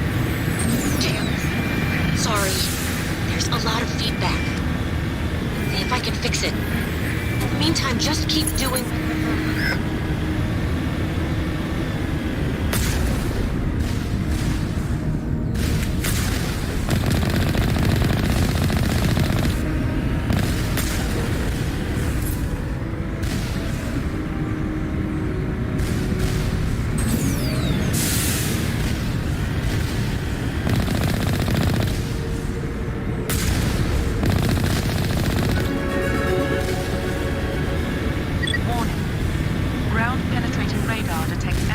Speaker 21: Damn. Sorry. There's a lot of feedback. See if I can fix it. In the meantime, just keep doing...
Speaker 4: Ground-penetrating radar detects